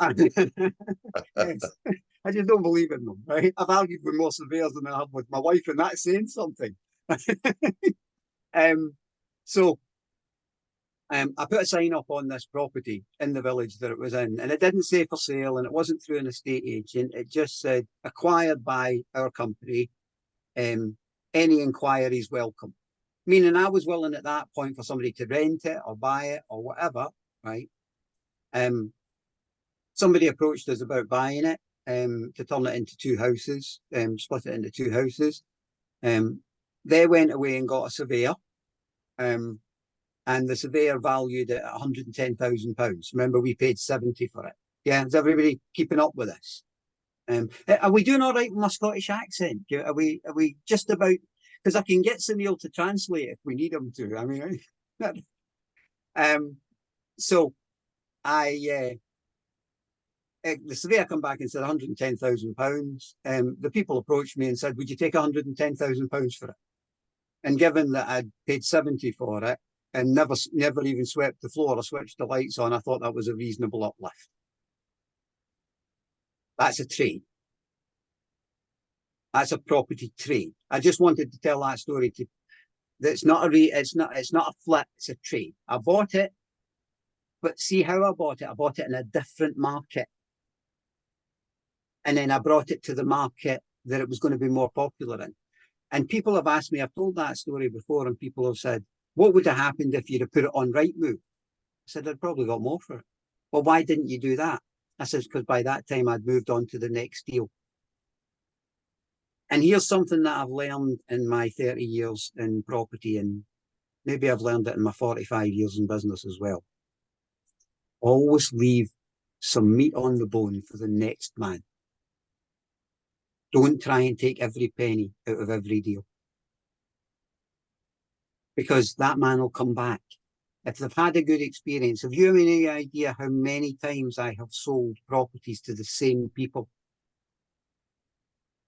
I just don't believe in them, right? I've argued with more surveyors than I have with my wife, and that's saying something. I put a sign up on this property in the village that it was in, and it didn't say for sale, and it wasn't through an estate agent. It just said acquired by our company. Any inquiries welcome. Meaning I was willing at that point for somebody to rent it or buy it or whatever, right? Somebody approached us about buying it to turn it into two houses, split it into two houses. They went away and got a surveyor. And the surveyor valued it at £110,000. Remember, we paid 70 for it. Yeah, is everybody keeping up with this? Are we doing all right with my Scottish accent? Are we just about? Because I can get Sunil to translate if we need him to. I mean, so the surveyor come back and said £110,000. The people approached me and said, "Would you take £110,000 for it?" And given that I'd paid 70 for it, and never even swept the floor or switched the lights on, I thought that was a reasonable uplift. That's a trade. That's a property trade. I just wanted to tell that story to. That's not a it's not a flip. It's a trade. I bought it, but see how I bought it. I bought it in a different market, and then I brought it to the market that it was going to be more popular in. And people have asked me. I've told that story before, and people have said, "What would have happened if you'd have put it on Rightmove?" I said, "I'd probably got more for it." Well, why didn't you do that? I said, "Because by that time I'd moved on to the next deal." And here's something that I've learned in my 30 years in property, and maybe I've learned it in my 45 years in business as well. Always leave some meat on the bone for the next man. Don't try and take every penny out of every deal, because that man will come back. If they've had a good experience, have you any idea how many times I have sold properties to the same people?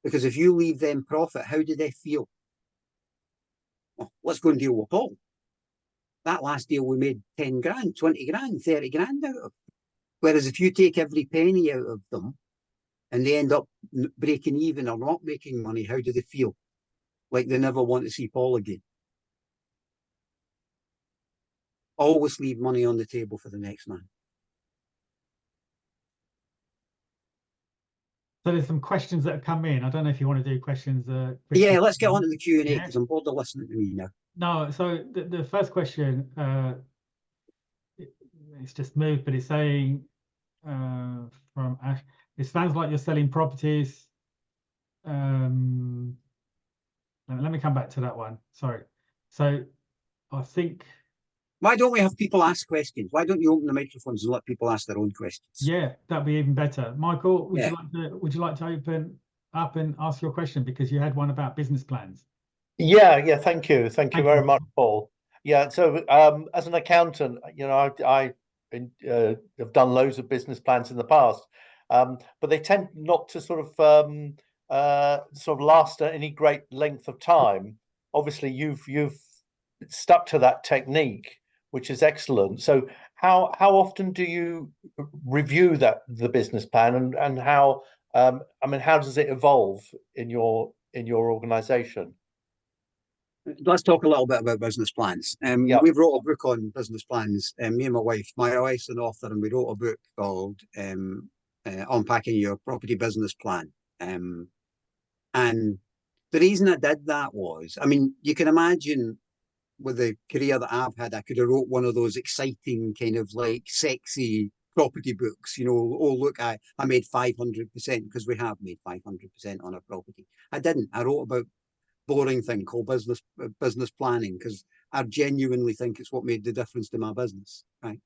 Because if you leave them profit, how do they feel? Well, let's go and deal with Paul. That last deal we made 10 grand, 20 grand, 30 grand out of. Whereas if you take every penny out of them and they end up breaking even or not making money, how do they feel? Like they never want to see Paul again. Always leave money on the table for the next man. So there's some questions that have come in. I don't know if you want to do questions. Yeah, let's get on to the Q&A Yeah. because I'm bored of listening to me now. No, so the first question, it's just moved, but it's saying from Ash, it sounds like you're selling properties. Let me come back to that one. Sorry. So I think. Why don't we have people ask questions? Why don't you open the microphones and let people ask their own questions? Yeah, that'd be even better. Michael, would Yeah. you like to open up and ask your question, because you had one about business plans? Yeah, thank you Thank very you. much, Paul. Yeah, so as an accountant, you know, I have done loads of business plans in the past, but they tend not to sort of last at any great length of time. Obviously, you've stuck to that technique, which is excellent. So how often do you review the business plan, and how how does it evolve in your organization? Let's talk a little bit about business plans. Yeah. We wrote a book on business plans. Me and my wife's an author, and we wrote a book called Unpacking Your Property Business Plan. And the reason I did that was, I mean, you can imagine with the career that I've had, I could have wrote one of those exciting kind of like sexy property books, you know, oh, look, I made 500%, because we have made 500% on a property. I didn't. I wrote about boring thing called business planning, because I genuinely think it's what made the difference to my business. Right?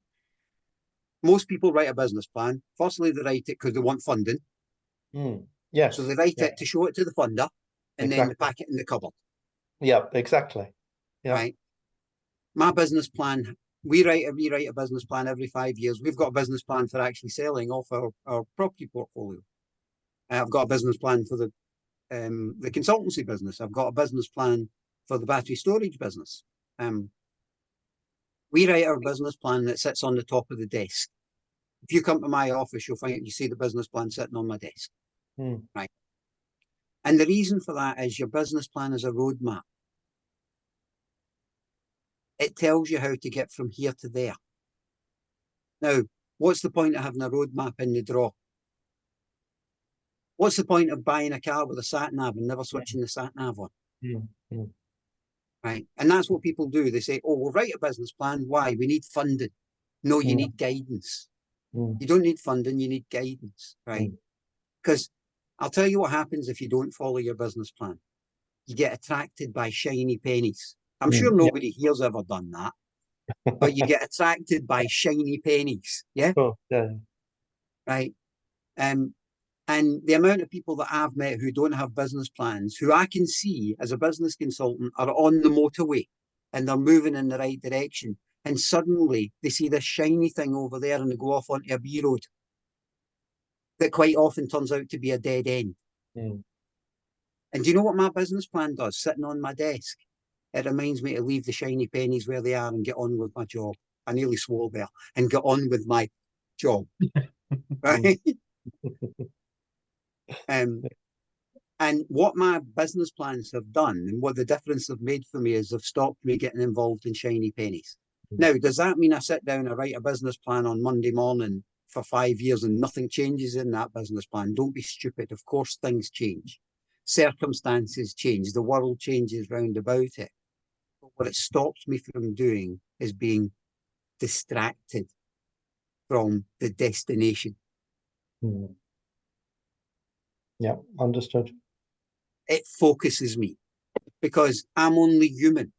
Most people write a business plan. Firstly, they write it because they want funding. Yes. So they write it to show it to the funder, and then they pack it in the cupboard. Yeah, exactly. Yeah. Right. My business plan, we rewrite a business plan every 5 years. We've got a business plan for actually selling off our property portfolio. I've got a business plan for the consultancy business. I've got a business plan for the battery storage business. We write our business plan that sits on the top of the desk. If you come to my office, you see the business plan sitting on my desk. Right. And the reason for that is your business plan is a roadmap. It tells you how to get from here to there. Now, what's the point of having a roadmap in the drawer? What's the point of buying a car with a sat-nav and never switching the sat-nav on? Right. And that's what people do. They say, oh, we'll write a business plan. Why? We need funding. No, you need guidance. You don't need funding, you need guidance, right? Because I'll tell you what happens if you don't follow your business plan. You get attracted by shiny pennies. I'm sure nobody here's ever done that, but you get attracted by shiny pennies. Yeah. Oh, yeah. Right. And the amount of people that I've met who don't have business plans, who I can see as a business consultant, are on the motorway and they're moving in the right direction. And suddenly they see this shiny thing over there and they go off onto a B road that quite often turns out to be a dead end. And do you know what my business plan does, sitting on my desk? It reminds me to leave the shiny pennies where they are and get on with my job. I nearly swore there. And get on with my job. Right? And what my business plans have done and what the difference they've made for me is they've stopped me getting involved in shiny pennies. Now, does that mean I sit down and write a business plan on Monday morning for 5 years and nothing changes in that business plan? Don't be stupid. Of course, things change. Circumstances change. The world changes round about it. But what it stops me from doing is being distracted from the destination. Yeah, understood. It focuses me because I'm only human.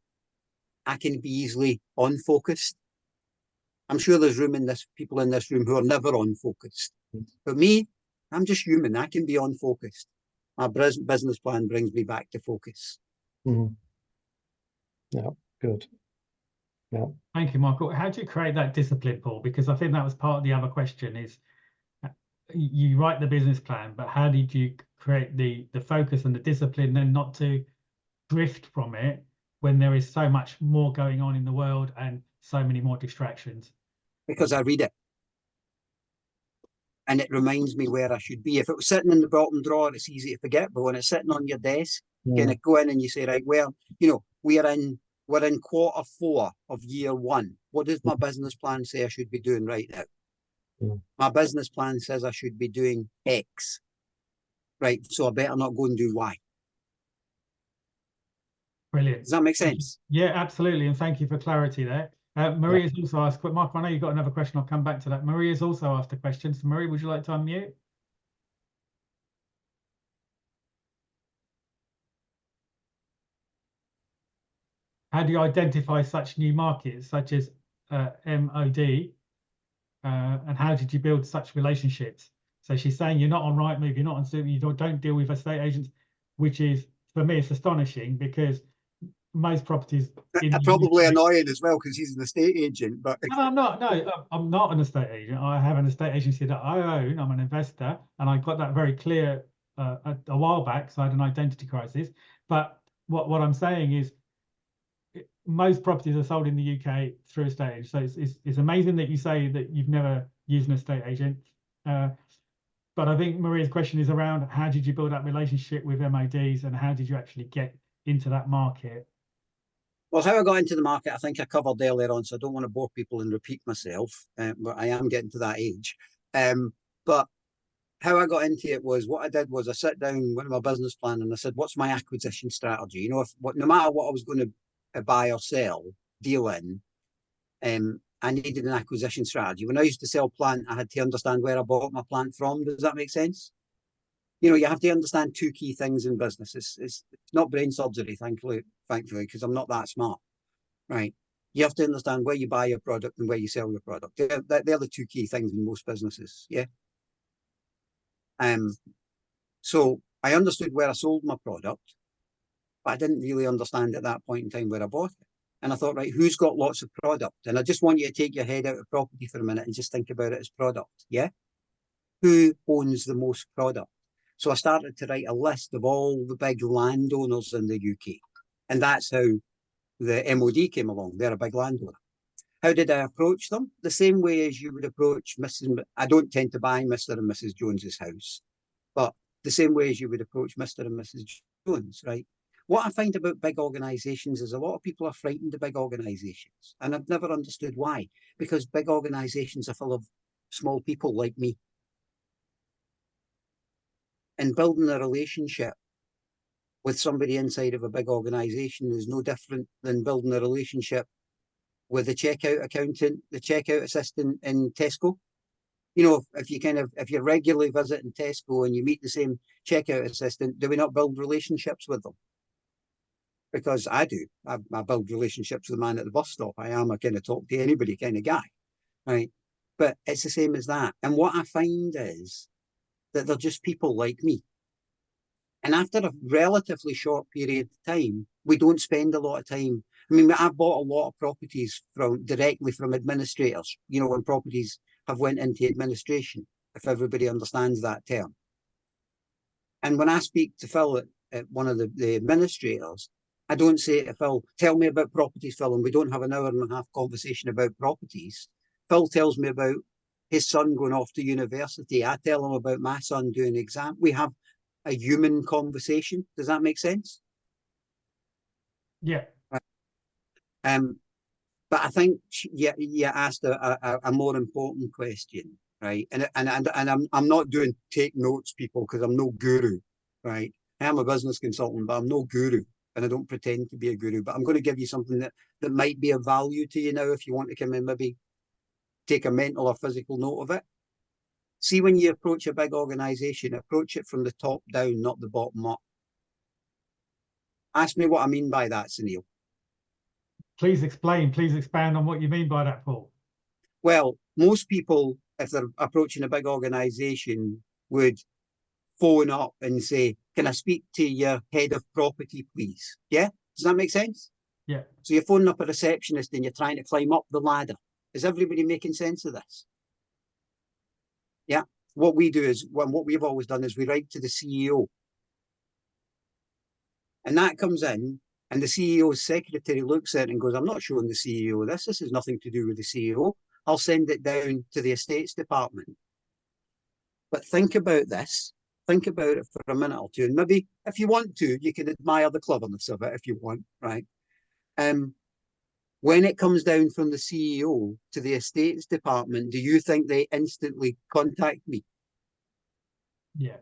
I can be easily unfocused. I'm sure there's people in this room who are never unfocused. But me, I'm just human. I can be unfocused. My business plan brings me back to focus. Yeah, good. Yeah. Thank you, Michael. How do you create that discipline, Paul? Because I think that was part of the other question is you write the business plan, but how did you create the focus and the discipline and not to drift from it when there is so much more going on in the world and so many more distractions? Because I read it. And it reminds me where I should be. If it was sitting in the bottom drawer, it's easy to forget. But when it's sitting on your desk, you kind of go in and you say, right, well, you know, we're in Q4 of year 1. What does my business plan say I should be doing right now? My business plan says I should be doing X. Right, so I better not go and do Y. Brilliant. Does that make sense? Yeah, absolutely. And thank you for clarity there. Maria's also asked, Michael, I know you've got another question. I'll come back to that. Maria's also asked a question. So Maria, would you like to unmute? How do you identify such new markets, such as MOD? And how did you build such relationships? So she's saying you're not on Rightmove, you're not on Super, you don't deal with estate agents, which is, for me, it's astonishing because most properties probably annoying as well because he's an estate agent. But no, I'm not. No, I'm not an estate agent. I have an estate agency that I own. I'm an investor, and I got that very clear a while back. So I had an identity crisis. But what I'm saying is, most properties are sold in the UK through estate agents. So it's amazing that you say that you've never used an estate agent. But I think Maria's question is around how did you build that relationship with MODs and how did you actually get into that market? Well, how I got into the market, I think I covered earlier on, so I don't want to bore people and repeat myself, but I am getting to that age. But how I got into it was, what I did was I sat down with my business plan and I said, what's my acquisition strategy? You know, no matter what I was going to buy or sell, deal in, I needed an acquisition strategy. When I used to sell plant, I had to understand where I bought my plant from. Does that make sense? You know, you have to understand 2 key things in business. It's not brain surgery, thankfully, because I'm not that smart, right? You have to understand where you buy your product and where you sell your product. They're the 2 key things in most businesses, yeah? So I understood where I sold my product, but I didn't really understand at that point in time where I bought it. And I thought, right, who's got lots of product? And I just want you to take your head out of property for a minute and just think about it as product, yeah? Who owns the most product? So I started to write a list of all the big landowners in the UK. And that's how the MOD came along. They're a big landowner. How did I approach them? The same way as you would approach I don't tend to buy Mr. and Mrs. Jones's house, but the same way as you would approach Mr. and Mrs. Jones, right? What I find about big organisations is a lot of people are frightened of big organisations. And I've never understood why. Because big organisations are full of small people like me. And building a relationship with somebody inside of a big organisation is no different than building a relationship with the checkout accountant, the checkout assistant in Tesco. You know, if you're regularly visiting Tesco and you meet the same checkout assistant, do we not build relationships with them? Because I do. I build relationships with the man at the bus stop. I am a kind of talk to anybody kind of guy, right? But it's the same as that. And what I find is that they're just people like me. And after a relatively short period of time, we don't spend a lot of time. I mean, I've bought a lot of properties directly from administrators, you know, when properties have went into administration, if everybody understands that term. And when I speak to Phil at one of the administrators, I don't say to Phil, tell me about properties, Phil, and we don't have an hour and a half conversation about properties. Phil tells me about his son going off to university. I tell him about my son doing exam. We have a human conversation. Does that make sense? Yeah. But I think you asked a more important question, right? And I'm not doing take notes, people, because I'm no guru, right? I am a business consultant, but I'm no guru, and I don't pretend to be a guru. But I'm going to give you something that might be of value to you now, if you want to come in, maybe take a mental or physical note of it. See, when you approach a big organization, approach it from the top down, not the bottom up. Ask me what I mean by that, Sunil. Please explain. Please expand on what you mean by that, Paul. Well, most people, if they're approaching a big organization, would phone up and say, "Can I speak to your head of property, please?" Yeah? Does that make sense? Yeah. So you're phoning up a receptionist and you're trying to climb up the ladder. Is everybody making sense of this? Yeah. What we do is, what we've always done is we write to the CEO. And that comes in, and the CEO's secretary looks at it and goes, "I'm not showing the CEO this. This has nothing to do with the CEO. I'll send it down to the estates department." But think about this. Think about it for a minute or two. And maybe if you want to, you can admire the cleverness of it if you want, right? When it comes down from the CEO to the estates department, do you think they instantly contact me? Yeah.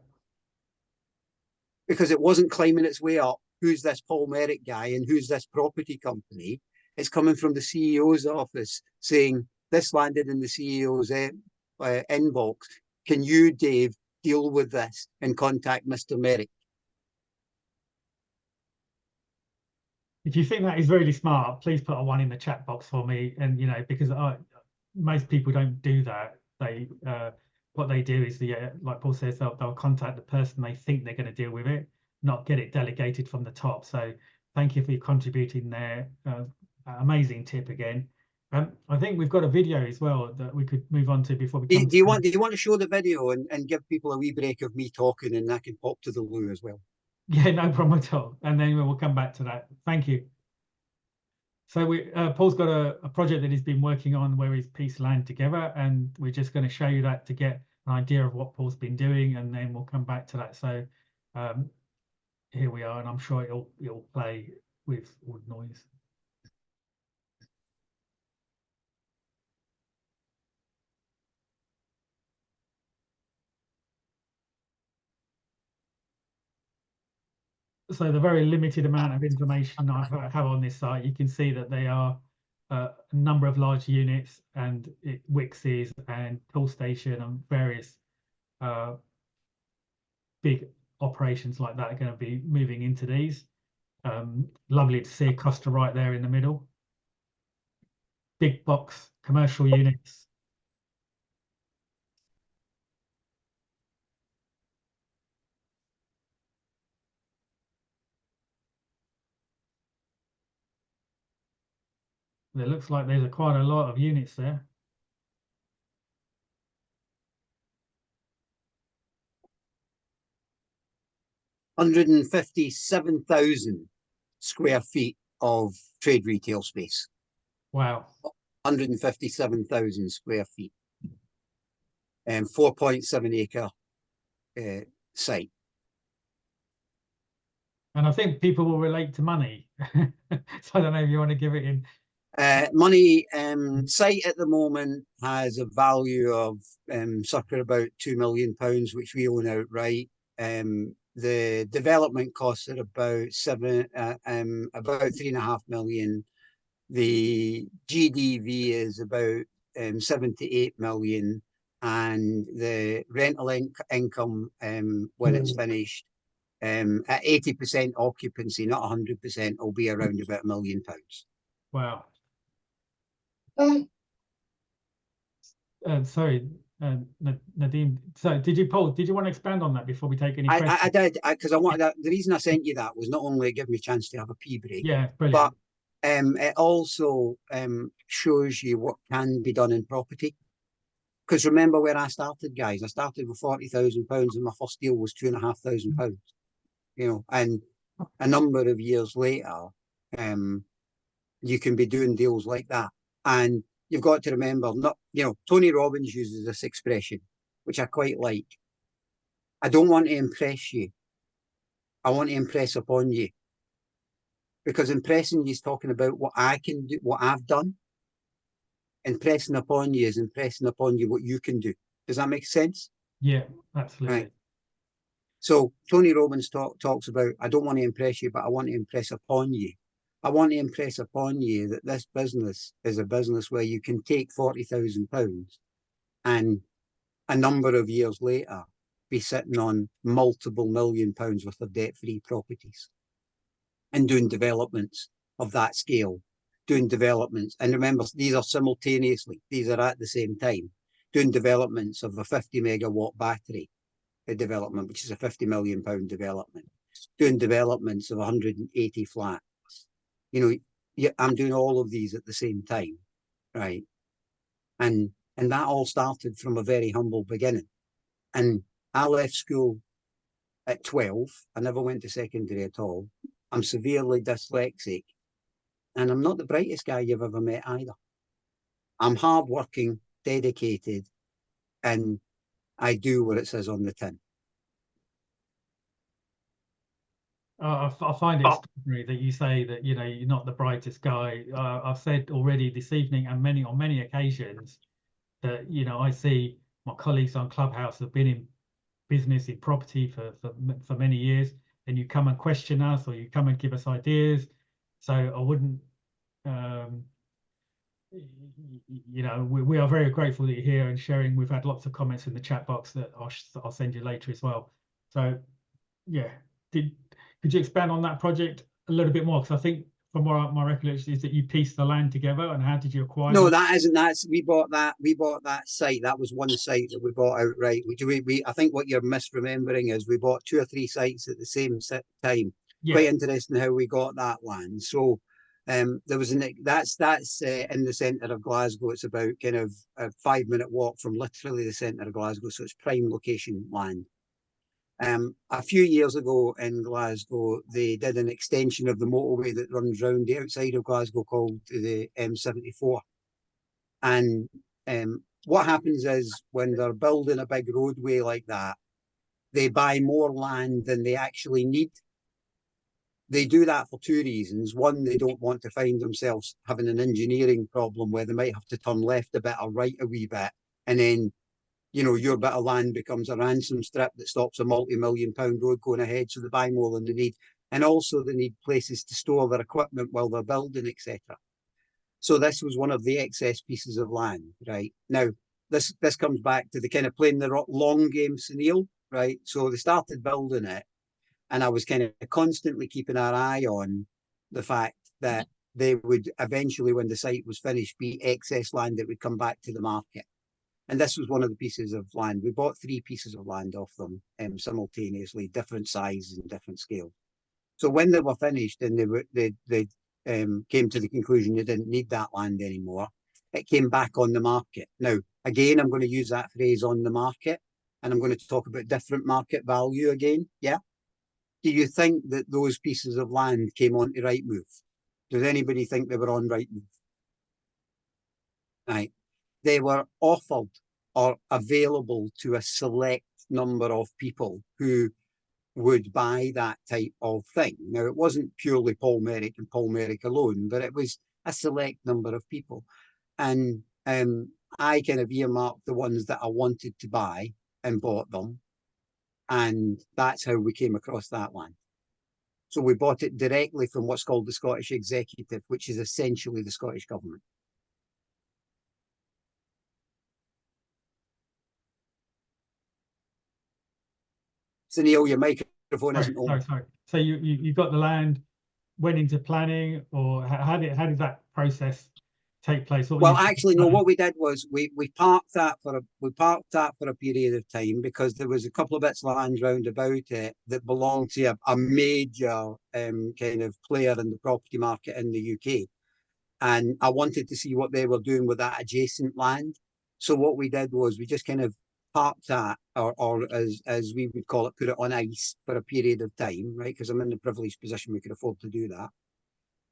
Because it wasn't climbing its way up. Who's this Paul Merrick guy and who's this property company? It's coming from the CEO's office saying, "This landed in the CEO's inbox. Can you, Dave, deal with this and contact Mr. Merrick?" If you think that is really smart, please put a 1 in the chat box for me. And, you know, because most people don't do that. They what they do is, like Paul says, they'll contact the person they think they're going to deal with it, not get it delegated from the top. So thank you for contributing there. Amazing tip again. I think we've got a video as well that we could move on to before we come. Do you want to show the video and give people a wee break of me talking, and I can pop to the loo as well? Yeah, no problem at all. And then we'll come back to that. Thank you. So Paul's got a project that he's been working on where he's pieced land together, and we're just going to show you that to get an idea of what Paul's been doing, and then we'll come back to that. So here we are, and I'm sure it'll play with all the noise. So the very limited amount of information I have on this site, you can see that they are a number of large units, and Wixes and tool station and various big operations like that are going to be moving into these. Lovely to see a cluster right there in the middle. Big box commercial units. It looks like there's quite a lot of units there. $157,000 square feet of trade retail space. Wow. 157,000 square feet. 4.7 acre site. And I think people will relate to money. So I don't know if you want to give it in. Money, site at the moment has a value of circa about £2 million, which we own outright. The development costs are about £3.5 million. The GDV is about 7 to 8 million, and the rental income when it's finished at 80% occupancy, not 100%, will be around about £1 million. Wow. Sorry, Nadeem. So Paul, did you want to expand on that before we take any questions? I did, because I wanted that. The reason I sent you that was not only give me a chance to have a pee break, yeah, brilliant. but it also shows you what can be done in property. Because remember where I started, guys. I started with £40,000 and my first deal was £2,500. You know, and a number of years later, you can be doing deals like that. And you've got to remember, Tony Robbins uses this expression, which I quite like. I don't want to impress you. I want to impress upon you. Because impressing you is talking about what I can do, what I've done. Impressing upon you is impressing upon you what you can do. Does that make sense? Yeah, absolutely. Right. So Tony Robbins talks about, I don't want to impress you, but I want to impress upon you. I want to impress upon you that this business is a business where you can take £40,000 and a number of years later be sitting on multiple £1 million worth of debt-free properties and doing developments of that scale, doing developments. And remember, these are simultaneously, these are at the same time, doing developments of a 50 megawatt battery development, which is a £50 million development, doing developments of 180 flats. You know, yeah, I'm doing all of these at the same time, right? And that all started from a very humble beginning. And I left school at 12. I never went to secondary at all. I'm severely dyslexic, and I'm not the brightest guy you've ever met either. I'm hardworking, dedicated, and I do what it says on the tin. I find it extraordinary that you say that, you know, you're not the brightest guy. I've said already this evening and on many occasions that, you know, I see my colleagues on Clubhouse have been in business, in property for many years, and you come and question us or you come and give us ideas. So I wouldn't, you know, we are very grateful that you're here and sharing. We've had lots of comments in the chat box that I'll send you later as well. So yeah, could you expand on that project a little bit more? Because I think from what my recollection is that you pieced the land together, and how did you acquire? No, that isn't. We bought that site. That was one site that we bought outright. I think what you're misremembering is we bought 2 or 3 sites at the same time. Yeah. Quite interesting how we got that land. So there was that's in the centre of Glasgow. It's about kind of a 5-minute walk from literally the centre of Glasgow. So it's prime location land. A few years ago in Glasgow, they did an extension of the motorway that runs round the outside of Glasgow called the M74. And what happens is when they're building a big roadway like that, they buy more land than they actually need. They do that for 2 reasons. One, they don't want to find themselves having an engineering problem where they might have to turn left a bit or right a wee bit, and then, you know, your bit of land becomes a ransom strip that stops a multi-million-pound road going ahead. So they buy more than they need. And also they need places to store their equipment while they're building, etc. So this was one of the excess pieces of land, right? Now, this comes back to the kind of playing the long game scenario, right? So they started building it, and I was kind of constantly keeping our eye on the fact that they would eventually, when the site was finished, be excess land that would come back to the market. And this was one of the pieces of land. We bought 3 pieces of land off them simultaneously, different sizes and different scale. So when they were finished and they came to the conclusion they didn't need that land anymore, it came back on the market. Now, again, I'm going to use that phrase, on the market, and I'm going to talk about different market value again. Yeah. Do you think that those pieces of land came onto Rightmove? Does anybody think they were on Rightmove? Right. They were offered or available to a select number of people who would buy that type of thing. Now, it wasn't purely Paul Merrick and Paul Merrick alone, but it was a select number of people. And I kind of earmarked the ones that I wanted to buy and bought them. And that's how we came across that land. So we bought it directly from what's called the Scottish Executive, which is essentially the Scottish Government. So Neil, your microphone isn't on. Sorry. So you got the land, went into planning, or how did that process take place? Well, actually, no. What we did was we parked that for a period of time because there was a couple of bits of land round about it that belonged to a major kind of player in the property market in the UK, and I wanted to see what they were doing with that adjacent land. So what we did was we just kind of parked that, or as we would call it, put it on ice for a period of time, right? Because I'm in the privileged position we could afford to do that.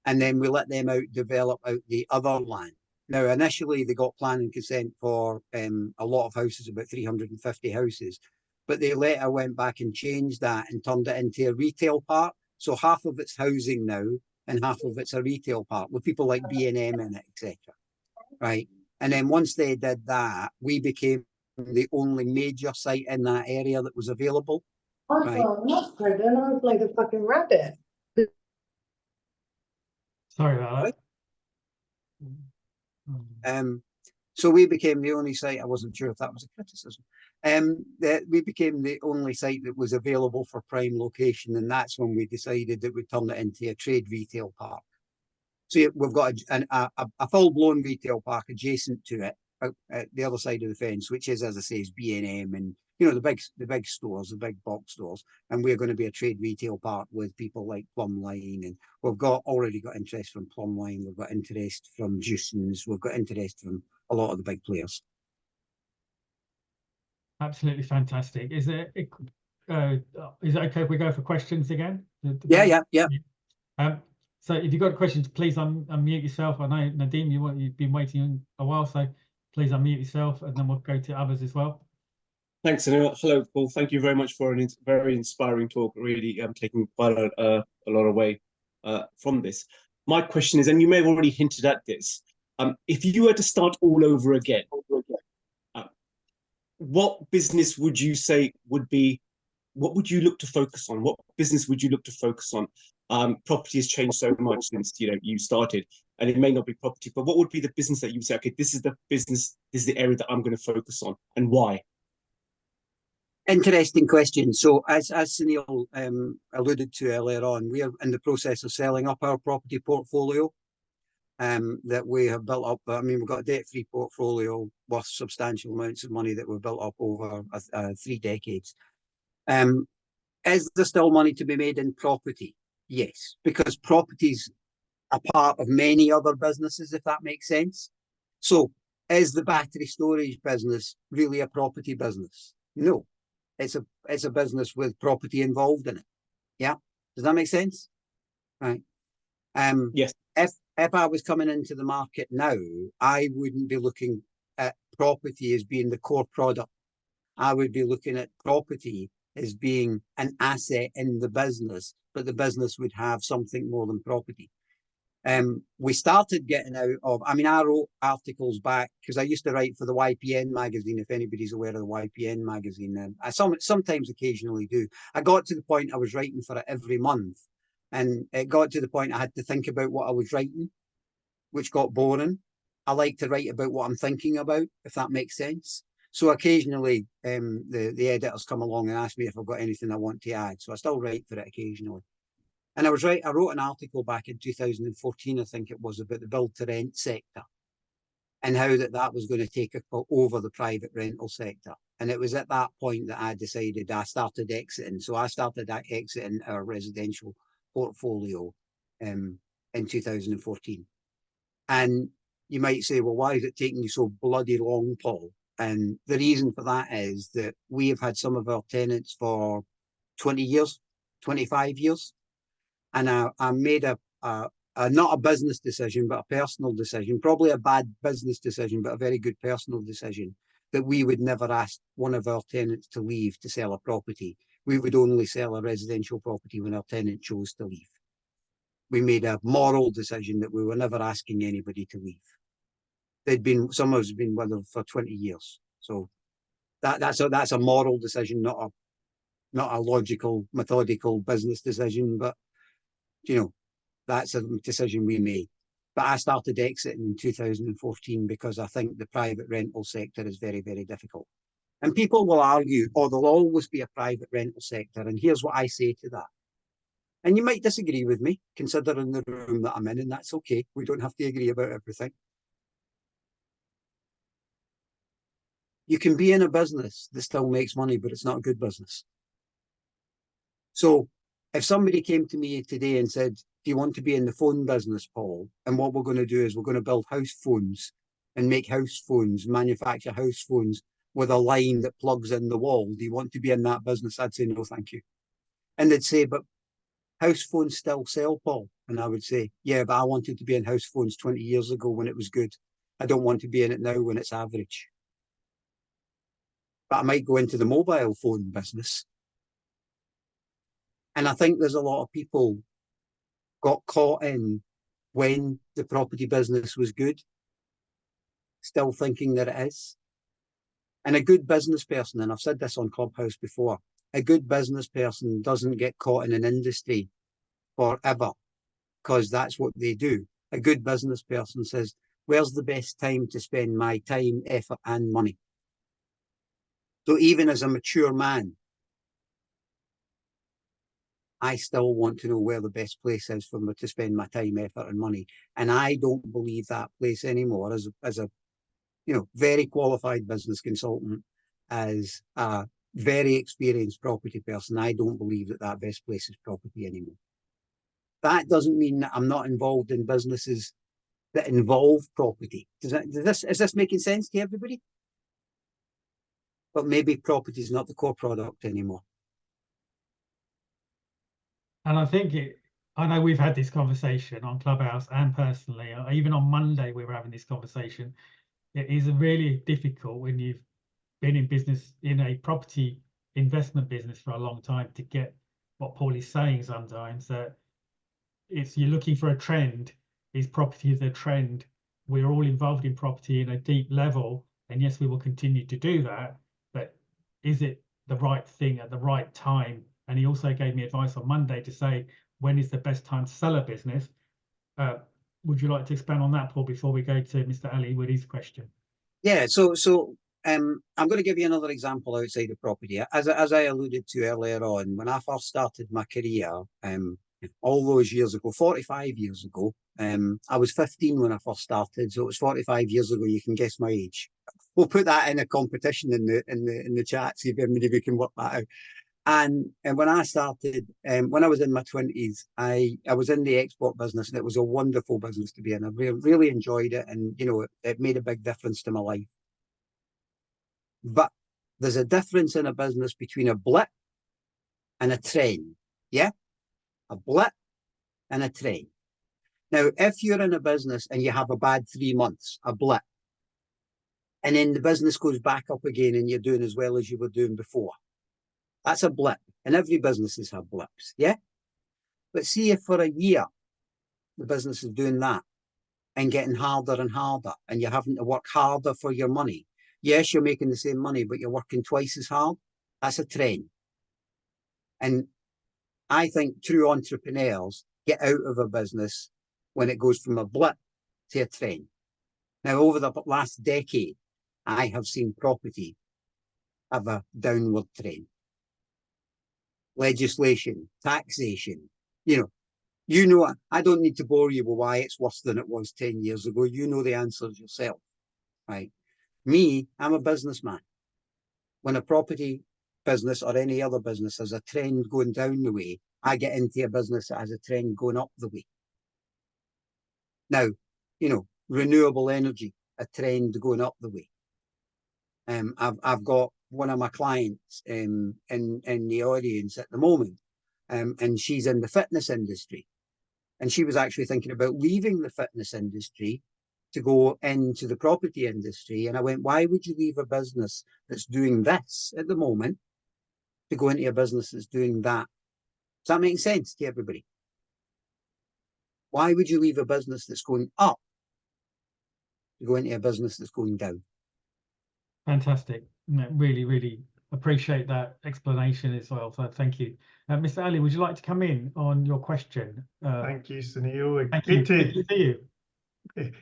And then we let them develop out the other land. Now, initially, they got planning consent for a lot of houses, about 350 houses. but they later went back and changed that and turned it into a retail park. So half of it's housing now and half of it's a retail park with people like B&M in it, etc. Right. And then once they did that, we became the only major site in that area that was available. I Right. thought mustard and I was like a fucking rabbit. Sorry about that. So we became the only site. I wasn't sure if that was a criticism. That we became the only site that was available for prime location, and that's when we decided that we'd turn it into a trade retail park. So we've got a full-blown retail park adjacent to it, at the other side of the fence, which is, as I say, is B&M and the big stores, the big box stores, and we're going to be a trade retail park with people like Plumline, and we've already got interest from Plumline, we've got interest from Juicens, we've got interest from a lot of the big players. Absolutely fantastic. Is it okay if we go for questions again? Yeah. So if you've got questions, please unmute yourself. I know, Nadeem, you've been waiting a while, so please unmute yourself, and then we'll go to others as well. Thanks, Anil. Hello, Paul. Thank you very much for a very inspiring talk. Really taking quite a lot away from this. My question is, and you may have already hinted at this, if you were to start all over again, what business would you say would be, what would you look to focus on? What business would you look to focus on? Property has changed so much since you started, and it may not be property, but what would be the business that you would say, okay, this is the business, this is the area that I'm going to focus on, and why? Interesting question. So as Sunil alluded to earlier on, we are in the process of selling up our property portfolio that we have built up. I mean, we've got a debt-free portfolio worth substantial amounts of money that we've built up over 3 decades. Is there still money to be made in property? Yes, because property's a part of many other businesses, if that makes sense. So is the battery storage business really a property business? No. It's a business with property involved in it. Yeah, does that make sense? Right. Yes. If I was coming into the market now, I wouldn't be looking at property as being the core product. I would be looking at property as being an asset in the business, but the business would have something more than property. We started getting out of, I mean, I wrote articles back because I used to write for the YPN magazine, if anybody's aware of the YPN magazine. I sometimes occasionally do. I got to the point I was writing for it every month, and it got to the point I had to think about what I was writing, which got boring. I like to write about what I'm thinking about, if that makes sense. So occasionally the editors come along and ask me if I've got anything I want to add. So I still write for it occasionally. And I wrote an article back in 2014, I think it was, about the build-to-rent sector and how that was going to take over the private rental sector. And it was at that point that I decided I started exiting. So I started exiting our residential portfolio in 2014. And you might say, well, why is it taking you so bloody long, Paul? And the reason for that is that we have had some of our tenants for 20 years, 25 years. And I made not a business decision, but a personal decision, probably a bad business decision, but a very good personal decision, that we would never ask one of our tenants to leave to sell a property. We would only sell a residential property when our tenant chose to leave. We made a moral decision that we were never asking anybody to leave. Some of us have been with them for 20 years. So that's a moral decision, not a logical, methodical business decision, but that's a decision we made. But I started exiting in 2014 because I think the private rental sector is very, very difficult. And people will argue, oh, there'll always be a private rental sector. And here's what I say to that. And you might disagree with me, considering the room that I'm in, and that's okay. We don't have to agree about everything. You can be in a business that still makes money, but it's not a good business. So if somebody came to me today and said, do you want to be in the phone business, Paul? And what we're going to do is we're going to build house phones and make house phones, manufacture house phones with a line that plugs in the wall. Do you want to be in that business? I'd say, no, thank you. And they'd say, but house phones still sell, Paul. And I would say, yeah, but I wanted to be in house phones 20 years ago when it was good. I don't want to be in it now when it's average. but I might go into the mobile phone business. And I think there's a lot of people got caught in when the property business was good, still thinking that it is. And a good business person, and I've said this on Clubhouse before, a good business person doesn't get caught in an industry forever because that's what they do. A good business person says, where's the best time to spend my time, effort, and money? So even as a mature man, I still want to know where the best place is for me to spend my time, effort, and money. And I don't believe that place anymore as a very qualified business consultant, as a very experienced property person. I don't believe that best place is property anymore. That doesn't mean that I'm not involved in businesses that involve property. Is this making sense to everybody? But maybe property is not the core product anymore. And I know we've had this conversation on Clubhouse and personally, even on Monday, we were having this conversation. It is really difficult when you've been in business, in a property investment business for a long time, to get what Paul is saying sometimes, that you're looking for a trend. Is property is a trend? We're all involved in property in a deep level, and yes, we will continue to do that, but is it the right thing at the right time? And he also gave me advice on Monday to say, when is the best time to sell a business? Would you like to expand on that, Paul, before we go to Mr. Ali with his question? Yeah, so I'm going to give you another example outside of property. As I alluded to earlier on, when I first started my career, all those years ago, 45 years ago, I was 15 when I first started, so it was 45 years ago. You can guess my age. We'll put that in a competition in the chat, see if anybody can work that out. And when I started, when I was in my 20s, I was in the export business, and it was a wonderful business to be in. I really enjoyed it, and it made a big difference to my life. But there's a difference in a business between a blip and a trend. Yeah, a blip and a trend. Now, if you're in a business and you have a bad 3 months, a blip, and then the business goes back up again and you're doing as well as you were doing before, that's a blip, and every businesses have blips, yeah? But see if for a year the business is doing that and getting harder and harder, and you're having to work harder for your money. Yes, you're making the same money, but you're working twice as hard. That's a trend. And I think true entrepreneurs get out of a business when it goes from a blip to a trend. Now, over the last decade, I have seen property have a downward trend. Legislation, taxation, I don't need to bore you with why it's worse than it was 10 years ago. You know the answers yourself, right? Me, I'm a businessman. When a property business or any other business has a trend going down the way, I get into a business that has a trend going up the way. Now, renewable energy, a trend going up the way. I've got one of my clients in the audience at the moment, and she's in the fitness industry, and she was actually thinking about leaving the fitness industry to go into the property industry. And I went, why would you leave a business that's doing this at the moment to go into a business that's doing that? Does that make sense to everybody? Why would you leave a business that's going up to go into a business that's going down? Fantastic. Really, really appreciate that explanation as well. So thank you. Mr. Ali, would you like to come in on your question? Thank you, Sunil. Thank you. Good to see you.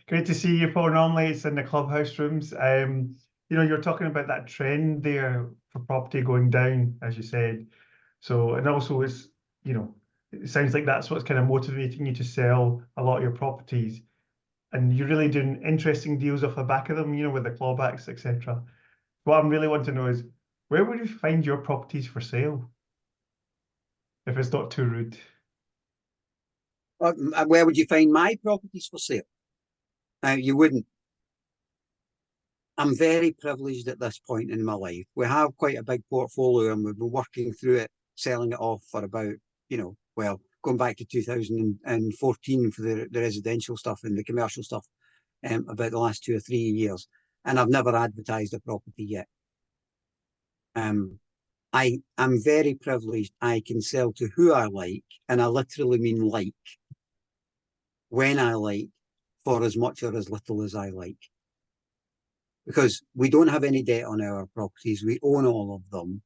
Great to see you, Paul. Normally it's in the clubhouse rooms. You're talking about that trend there for property going down, as you said. So, and also it's, it sounds like that's what's kind of motivating you to sell a lot of your properties. And you're really doing interesting deals off the back of them, with the clawbacks, etc. What I really want to know is, where would you find your properties for sale? If it's not too rude. Where would you find my properties for sale? You wouldn't. I'm very privileged at this point in my life. We have quite a big portfolio, and we've been working through it, selling it off for about, going back to 2014 for the residential stuff and the commercial stuff, about the last 2 or 3 years. And I've never advertised a property yet. I'm very privileged. I can sell to who I like, and I literally mean like, when I like, for as much or as little as I like. Because we don't have any debt on our properties. We own all of them.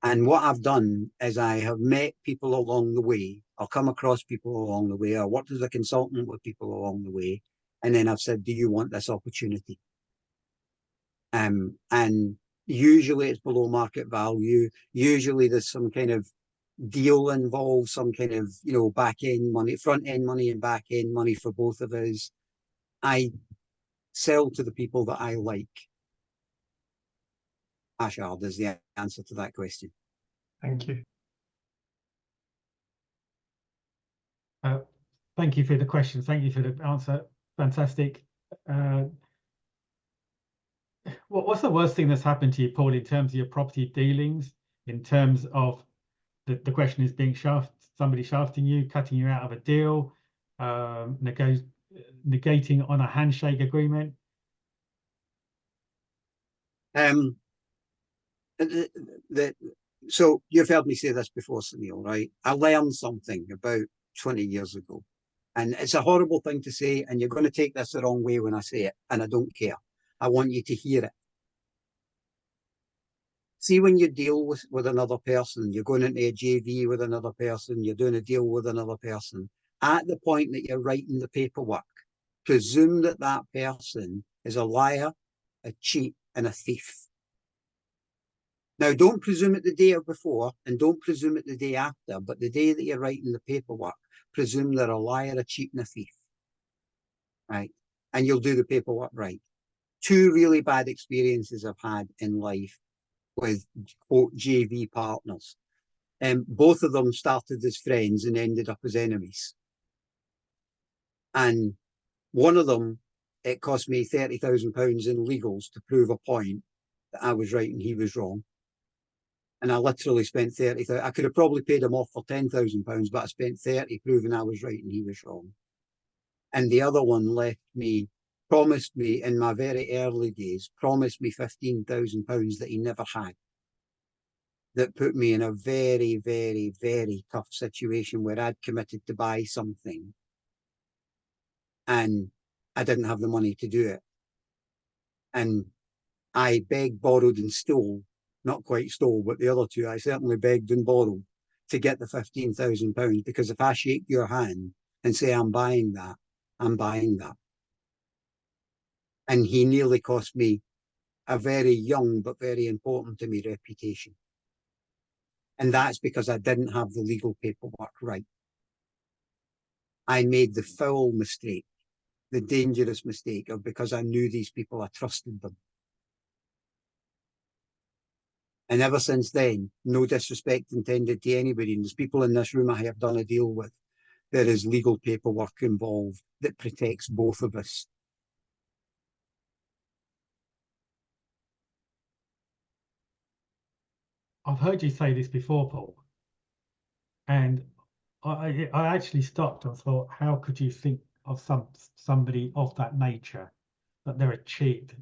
And what I've done is I have met people along the way. I'll come across people along the way. I worked as a consultant with people along the way. And then I've said, do you want this opportunity? And usually it's below market value. Usually there's some kind of deal involved, some kind of, back end money, front end money and back end money for both of us. I sell to the people that I like. Ashard is the answer to that question. Thank you. Thank you for the question. Thank you for the answer. Fantastic. What's the worst thing that's happened to you, Paul, in terms of your property dealings? In terms of the question is being somebody shafting you, cutting you out of a deal, negating on a handshake agreement? So you've heard me say this before, Sunil, right? I learned something about 20 years ago, and it's a horrible thing to say, and you're going to take this the wrong way when I say it, and I don't care. I want you to hear it. See, when you deal with another person, you're going into a JV with another person, you're doing a deal with another person, at the point that you're writing the paperwork, presume that that person is a liar, a cheat, and a thief. Now, don't presume it the day before, and don't presume it the day after, but the day that you're writing the paperwork, presume they're a liar, a cheat, and a thief, right? And you'll do the paperwork right. 2 really bad experiences I've had in life with, quote, JV partners. Both of them started as friends and ended up as enemies. And one of them, it cost me £30,000 in legals to prove a point that I was right and he was wrong. And I literally spent 30,000. I could have probably paid him off for £10,000, but I spent 30 proving I was right and he was wrong. And the other one promised me in my very early days, promised me £15,000 that he never had. That put me in a very, very, very tough situation where I'd committed to buy something and I didn't have the money to do it. And I begged, borrowed and stole, not quite stole, but the other 2, I certainly begged and borrowed to get the £15,000, because if I shake your hand and say I'm buying that, I'm buying that. And he nearly cost me a very young but very important to me reputation. And that's because I didn't have the legal paperwork right. I made the foul mistake, the dangerous mistake of, because I knew these people, I trusted them. And ever since then, no disrespect intended to anybody, and there's people in this room I have done a deal with, there is legal paperwork involved that protects both of us. I've heard you say this before, Paul, and I actually stopped and thought, how could you think of somebody of that nature, that they're a cheat,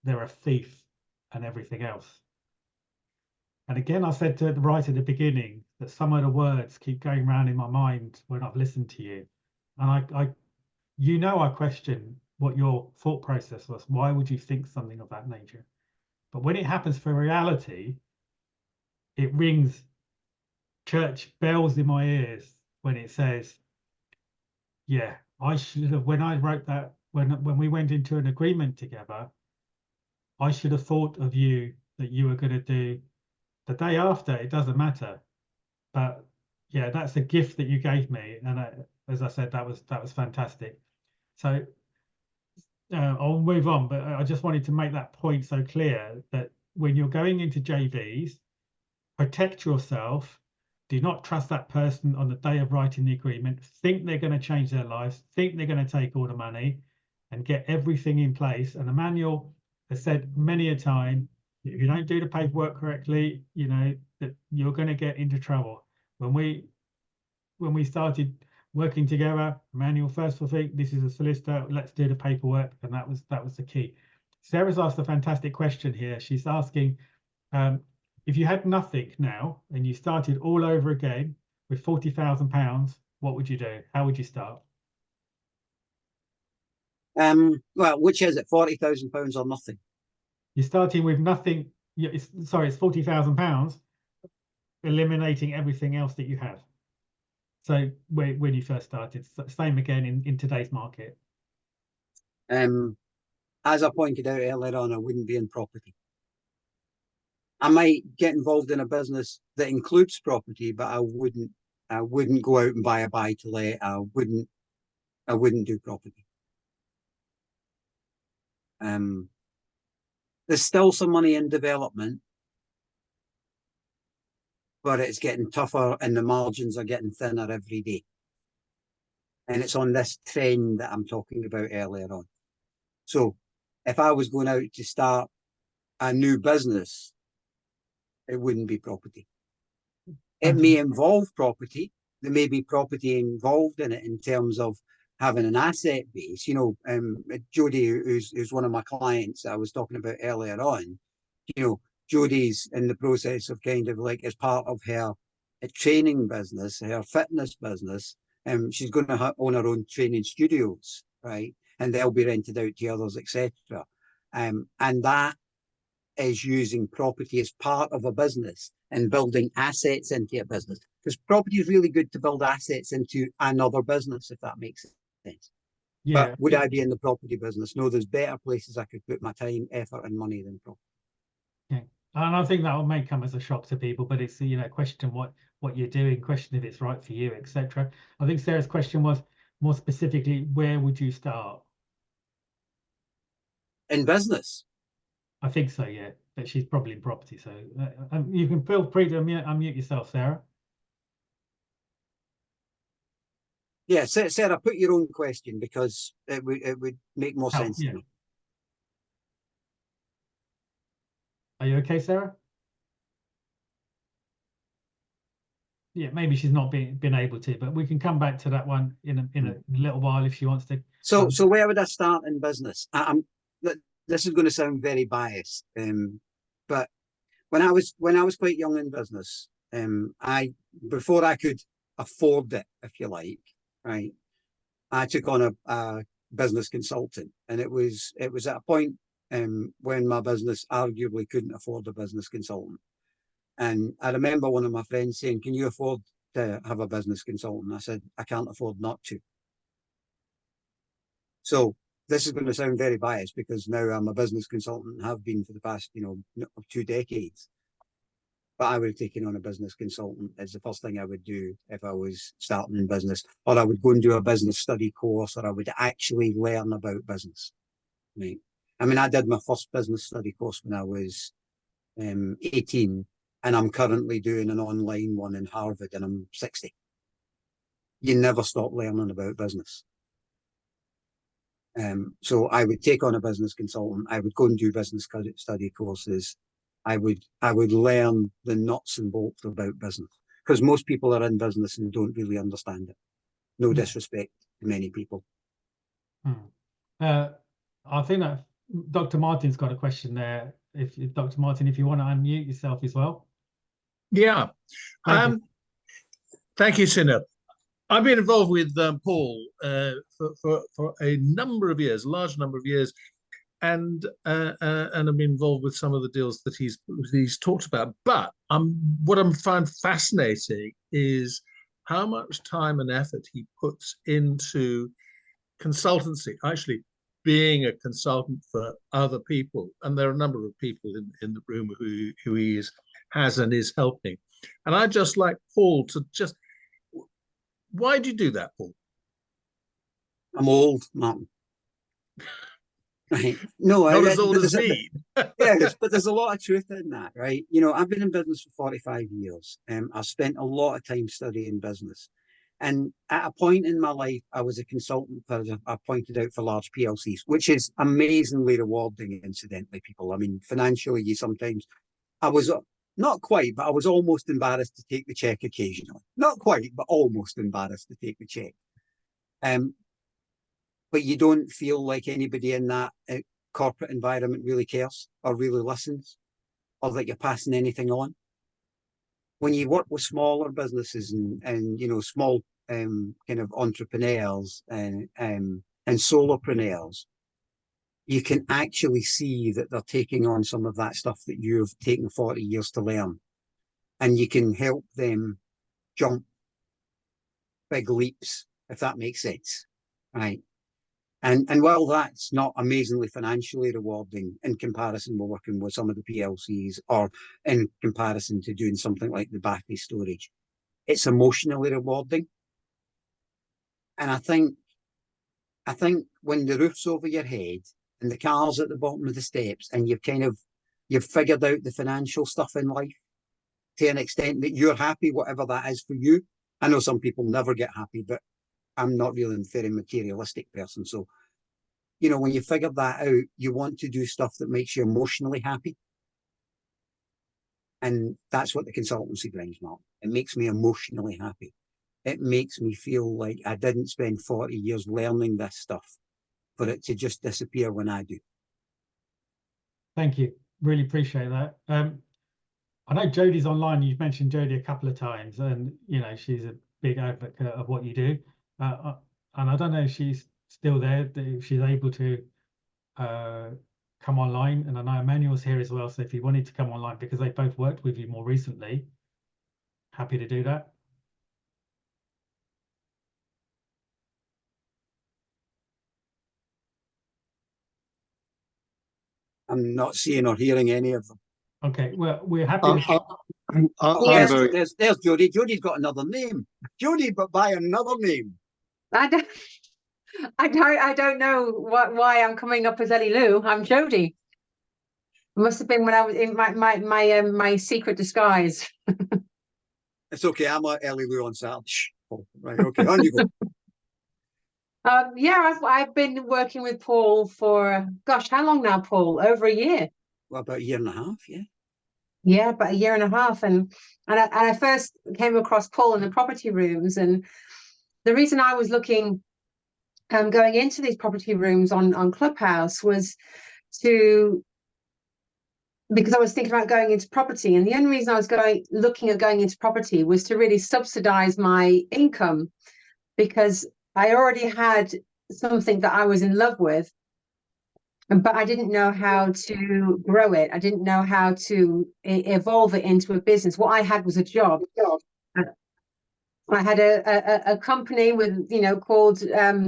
they're a thief, and everything else? And again, I said right at the beginning that some of the words keep going around in my mind when I've listened to you, and I question what your thought process was. Why would you think something of that nature? But when it happens for reality, it rings church bells in my ears when it says, yeah, I should have, when I wrote that, when we went into an agreement together, I should have thought of you, that you were going to do the day after. It doesn't matter, but yeah, that's a gift that you gave me, and as I said, that was fantastic. So I'll move on, but I just wanted to make that point so clear that when you're going into JVs, protect yourself. Do not trust that person on the day of writing the agreement. Think they're going to change their lives. Think they're going to take all the money, and get everything in place. And the manual has said many a time, if you don't do the paperwork correctly, that you're going to get into trouble. When we started working together, Manuel first will think, this is a solicitor, let's do the paperwork, and that was the key. Sarah's asked a fantastic question here. She's asking, if you had nothing now and you started all over again with £40,000, what would you do? How would you start? Well, which is it, £40,000 or nothing? You're starting with nothing. Yeah, it's £40,000, eliminating everything else that you have. So when you first started, same again in today's market. As I pointed out earlier on, I wouldn't be in property. I might get involved in a business that includes property, but I wouldn't go out and buy a buy to let. I wouldn't do property. There's still some money in development, but it's getting tougher and the margins are getting thinner every day. And it's on this trend that I'm talking about earlier on. So if I was going out to start a new business, it wouldn't be property. It may involve property. There may be property involved in it in terms of having an asset base. You know, Jodie, who's one of my clients I was talking about earlier on, you know, Jodie's in the process of kind of like, as part of her training business, her fitness business, she's going to own her own training studios, right? And they'll be rented out to others, etc. And that is using property as part of a business and building assets into a business. Because property is really good to build assets into another business, if that makes sense. Yeah. But would I be in the property business? No, there's better places I could put my time, effort, and money than property. Yeah. And I think that may come as a shock to people, but it's, you know, question what you're doing, question if it's right for you, etc. I think Sarah's question was more specifically, where would you start? In business. I think so, yeah. But she's probably in property, so you can feel free to unmute yourself, Sarah. Yeah, Sarah, put your own question because it would make more sense to me. Are you okay, Sarah? Yeah, maybe she's not been able to, but we can come back to that one in a little while if she wants to. So where would I start in business? This is going to sound very biased, but when I was quite young in business, before I could afford it, if you like, right, I took on a business consultant, and it was at a point when my business arguably couldn't afford a business consultant. And I remember one of my friends saying, "Can you afford to have a business consultant?" I said, "I can't afford not to." So this is going to sound very biased because now I'm a business consultant and have been for the past, 2 decades. But I would have taken on a business consultant as the first thing I would do if I was starting in business, or I would go and do a business study course, or I would actually learn about business. Right? I mean, I did my first business study course when I was 18, and I'm currently doing an online one in Harvard, and I'm 60. You never stop learning about business. So I would take on a business consultant. I would go and do business study courses. I would learn the nuts and bolts about business, because most people are in business and don't really understand it. No disrespect to many people. I think that Dr. Martin's got a question there. If Dr. Martin, if you want to unmute yourself as well. Yeah. Thank you, Sinner. I've been involved with Paul for a number of years, a large number of years, and I've been involved with some of the deals that he's talked about. But what I find fascinating is how much time and effort he puts into consultancy, actually being a consultant for other people. And there are a number of people in the room who he has and is helping. And I'd just like Paul to just, why do you do that, Paul? I'm old, Martin. Right? No, not as old as me. Yes, but there's a lot of truth in that, right? You know, I've been in business for 45 years. I've spent a lot of time studying business. And at a point in my life, I was a consultant, as I pointed out, for large PLCs, which is amazingly rewarding, incidentally, people. I mean, financially, I was not quite, but I was almost embarrassed to take the check occasionally. Not quite, but almost embarrassed to take the check. But you don't feel like anybody in that corporate environment really cares or really listens or that you're passing anything on. When you work with smaller businesses and you know, small kind of entrepreneurs and solopreneurs, you can actually see that they're taking on some of that stuff that you've taken 40 years to learn, and you can help them jump big leaps, if that makes sense, right? And while that's not amazingly financially rewarding in comparison with working with some of the PLCs, or in comparison to doing something like the battery storage, it's emotionally rewarding. And I think when the roof's over your head and the car's at the bottom of the steps, and you've figured out the financial stuff in life to an extent that you're happy, whatever that is for you. I know some people never get happy, but I'm not really a very materialistic person. So, you know, when you figure that out, you want to do stuff that makes you emotionally happy. And that's what the consultancy brings, Mark. It makes me emotionally happy. It makes me feel like I didn't spend 40 years learning this stuff for it to just disappear when I do. Thank you. Really appreciate that. I know Jodie's online. You've mentioned Jodie a couple of times, and you know she's a big advocate of what you do. And I don't know if she's still there, if she's able to come online. And I know Emmanuel's here as well. So if you wanted to come online, because they both worked with you more recently, happy to do that. I'm not seeing or hearing any of them. Okay, well, we're happy to... There's Jodie. Jodie's got another name. Jodie, but by another name. I don't know why I'm coming up as Ellie Lou. I'm Jodie. It must have been when I was in my secret disguise. It's okay. I'm like Ellie Lou on Saturday. Oh, right. Okay. On you go. Yeah, I've been working with Paul for, gosh, how long now, Paul? Over a year. Well, about a year and a half, yeah. Yeah, about a year and a half. And I first came across Paul in the property rooms. And the reason I was looking, going into these property rooms on Clubhouse was because I was thinking about going into property. And the only reason I was looking at going into property was to really subsidize my income, because I already had something that I was in love with, but I didn't know how to grow it. I didn't know how to evolve it into a business. What I had was a job. I had a company with, you know, called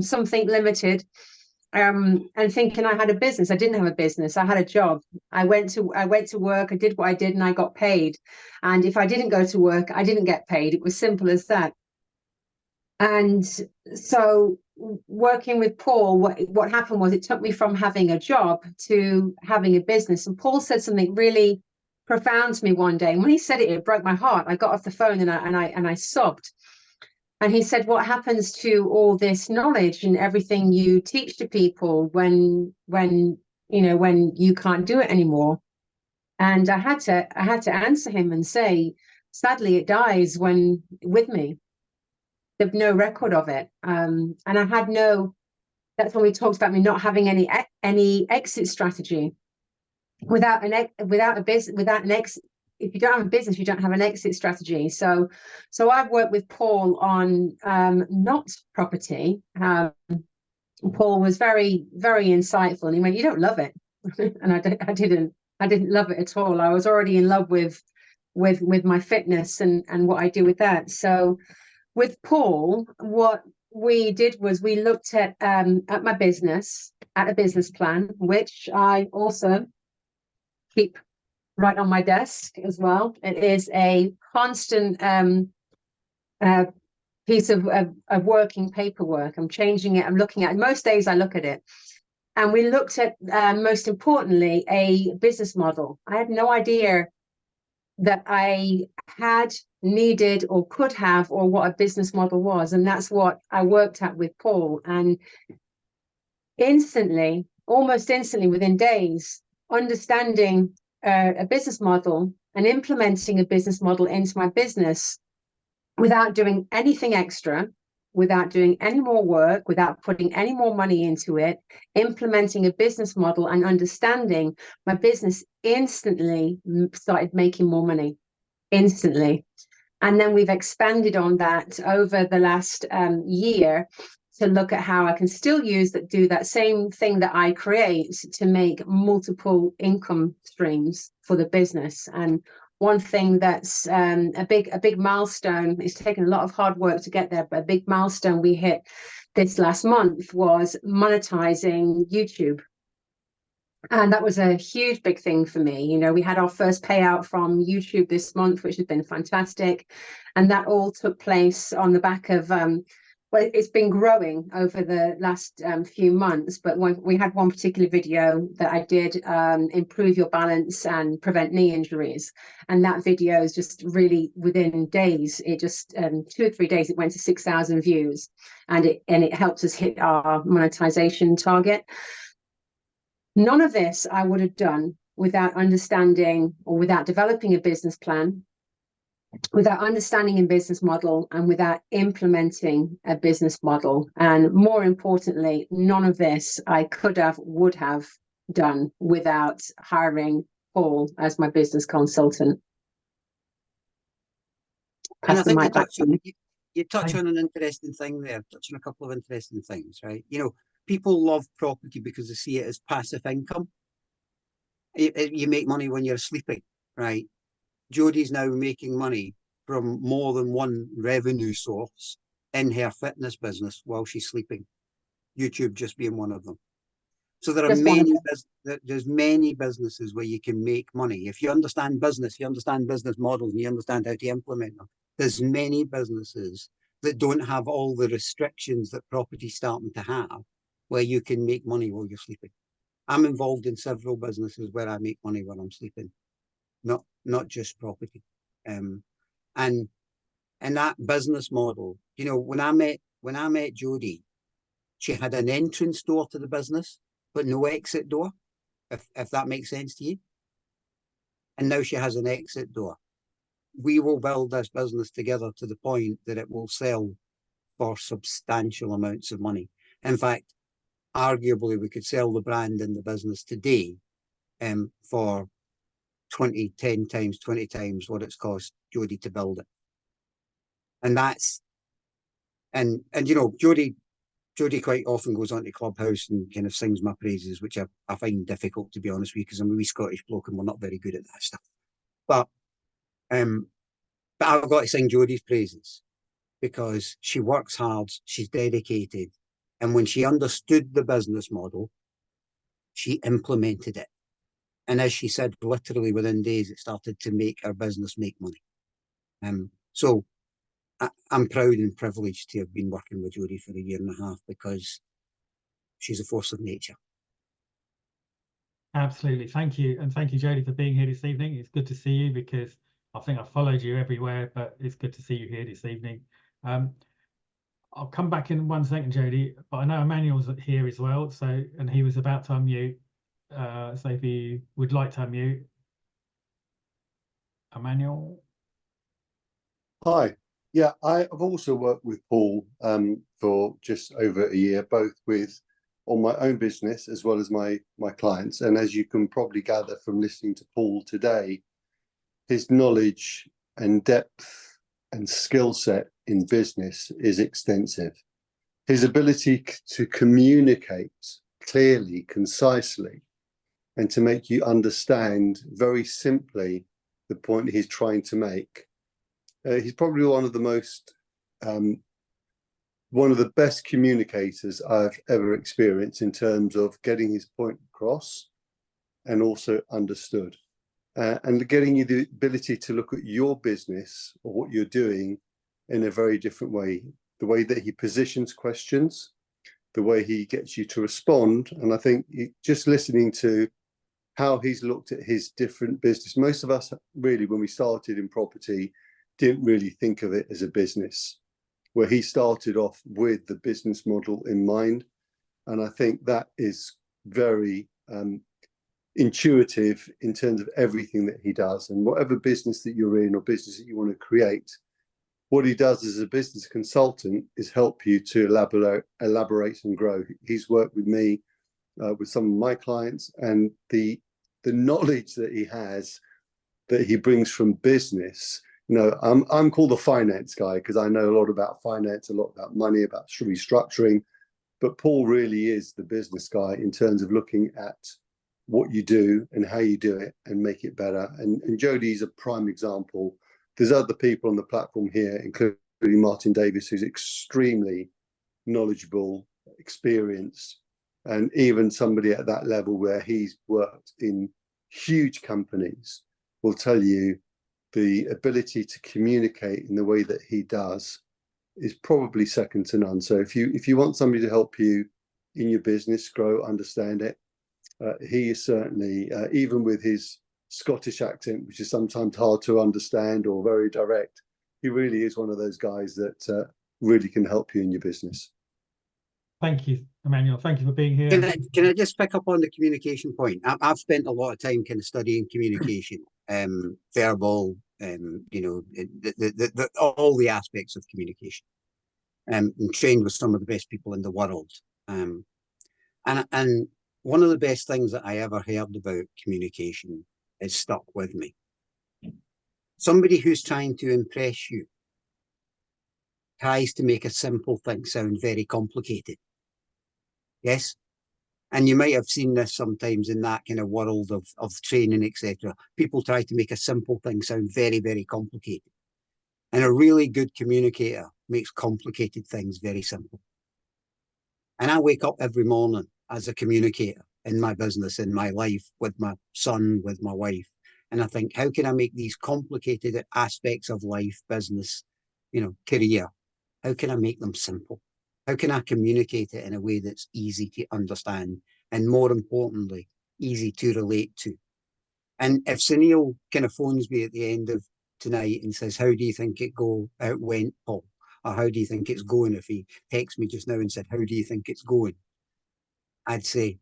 Something Limited, and thinking I had a business. I didn't have a business. I had a job. I went to work. I did what I did, and I got paid. And if I didn't go to work, I didn't get paid. It was simple as that. And so working with Paul, what happened was it took me from having a job to having a business. And Paul said something really profound to me one day. And when he said it, it broke my heart. I got off the phone and I sobbed. And he said, what happens to all this knowledge and everything you teach to people when you can't do it anymore? And I had to answer him and say, sadly, it dies with me. There's no record of it. And I had that's when we talked about me not having any exit strategy. Without an exit, if you don't have a business, you don't have an exit strategy. So I've worked with Paul on not property. Paul was very, very insightful, and he went, "You don't love it," and I didn't love it at all. I was already in love with my fitness and what I do with that. So with Paul, what we did was we looked at my business, at a business plan, which I also keep right on my desk as well. It is a constant piece of working paperwork. I'm changing it. I'm looking at it. Most days I look at it. And we looked at, most importantly, a business model. I had no idea that I had, needed, or could have, or what a business model was. And that's what I worked at with Paul. And almost instantly, within days, understanding a business model and implementing a business model into my business without doing anything extra, without doing any more work, without putting any more money into it, implementing a business model and understanding, my business instantly started making more money, instantly. And then we've expanded on that over the last year to look at how I can still do that same thing that I create to make multiple income streams for the business. And one thing that's a big milestone, it's taken a lot of hard work to get there, but a big milestone we hit this last month was monetizing YouTube. And that was a huge, big thing for me. You know, we had our first payout from YouTube this month, which has been fantastic. And that all took place on the back of, well, it's been growing over the last few months. But when we had one particular video that I did, improve your balance and prevent knee injuries. And that video is just really within days, it just 2 or 3 days, it went to 6,000 views, and it helped us hit our monetization target. None of this I would have done without understanding or without developing a business plan, without understanding a business model, and without implementing a business model. And more importantly, none of this I would have done without hiring Paul as my business consultant. And I think you touch on an interesting thing there, touch on a couple of interesting things, right? You know, people love property because they see it as passive income. You make money when you're sleeping, right? Jodie's now making money from more than one revenue source in her fitness business while she's sleeping. YouTube just being one of them. So there are there's many businesses where you can make money. If you understand business, you understand business models, and you understand how to implement them. There's many businesses that don't have all the restrictions that property's starting to have, where you can make money while you're sleeping. I'm involved in several businesses where I make money when I'm sleeping, not just property. And that business model, you know, when I met Jodie, she had an entrance door to the business, but no exit door, if that makes sense to you. And now she has an exit door. We will build this business together to the point that it will sell for substantial amounts of money. In fact, arguably, we could sell the brand in the business today for 10 times, 20 times what it's cost Jodie to build it. And that's, and you know, Jodie quite often goes onto Clubhouse and kind of sings my praises, which I find difficult, to be honest with you, because I'm a wee Scottish bloke and we're not very good at that stuff. But I've got to sing Jodie's praises because she works hard, she's dedicated, and when she understood the business model, she implemented it. And as she said, literally within days, it started to make our business make money. So I'm proud and privileged to have been working with Jodie for 1.5 years because she's a force of nature. Absolutely. Thank you. And thank you, Jodie, for being here this evening. It's good to see you because I think I've followed you everywhere, but it's good to see you here this evening. I'll come back in 1 second, Jodie, but I know Emmanuel's here as well. So, and he was about to unmute. So if you would like to unmute. Emmanuel. Hi. Yeah, I've also worked with Paul for just over 1 year, both on my own business as well as my clients. And as you can probably gather from listening to Paul today, his knowledge and depth and skill set in business is extensive. His ability to communicate clearly, concisely, and to make you understand very simply the point he's trying to make. He's probably one of the best communicators I've ever experienced in terms of getting his point across and also understood. And getting you the ability to look at your business or what you're doing in a very different way. The way that he positions questions, the way he gets you to respond. And I think just listening to how he's looked at his different business, most of us really, when we started in property, didn't really think of it as a business, where he started off with the business model in mind. And I think that is very intuitive in terms of everything that he does. And whatever business that you're in or business that you want to create, What he does as a business consultant is help you to elaborate and grow. He's worked with me, with some of my clients, and the knowledge that he has, that he brings from business. You know, I'm called the finance guy because I know a lot about finance, a lot about money, about restructuring. But Paul really is the business guy in terms of looking at what you do and how you do it and make it better. And Jodie's a prime example. There's other people on the platform here, including Martin Davis, who's extremely knowledgeable, experienced, and even somebody at that level where he's worked in huge companies will tell you the ability to communicate in the way that he does is probably second to none. So if you want somebody to help you in your business grow, understand it, he is certainly, even with his Scottish accent, which is sometimes hard to understand or very direct, he really is one of those guys that really can help you in your business. Thank you, Emmanuel. Thank you for being here. Can I just pick up on the communication point? I've spent a lot of time kind of studying communication, verbal, you know, all the aspects of communication, and trained with some of the best people in the world. And one of the best things that I ever heard about communication is stuck with me. Somebody who's trying to impress you tries to make a simple thing sound very complicated. Yes? And you might have seen this sometimes in that kind of world of training, etc. People try to make a simple thing sound very, very complicated. And a really good communicator makes complicated things very simple. And I wake up every morning as a communicator in my business, in my life, with my son, with my wife. And I think, how can I make these complicated aspects of life, business, you know, career, how can I make them simple? How can I communicate it in a way that's easy to understand and, more importantly, easy to relate to? And if Sunil kind of phones me at the end of tonight and says, how do you think it went, Paul? Or how do you think it's going? If he texts me just now and said, how do you think it's going? I'd say,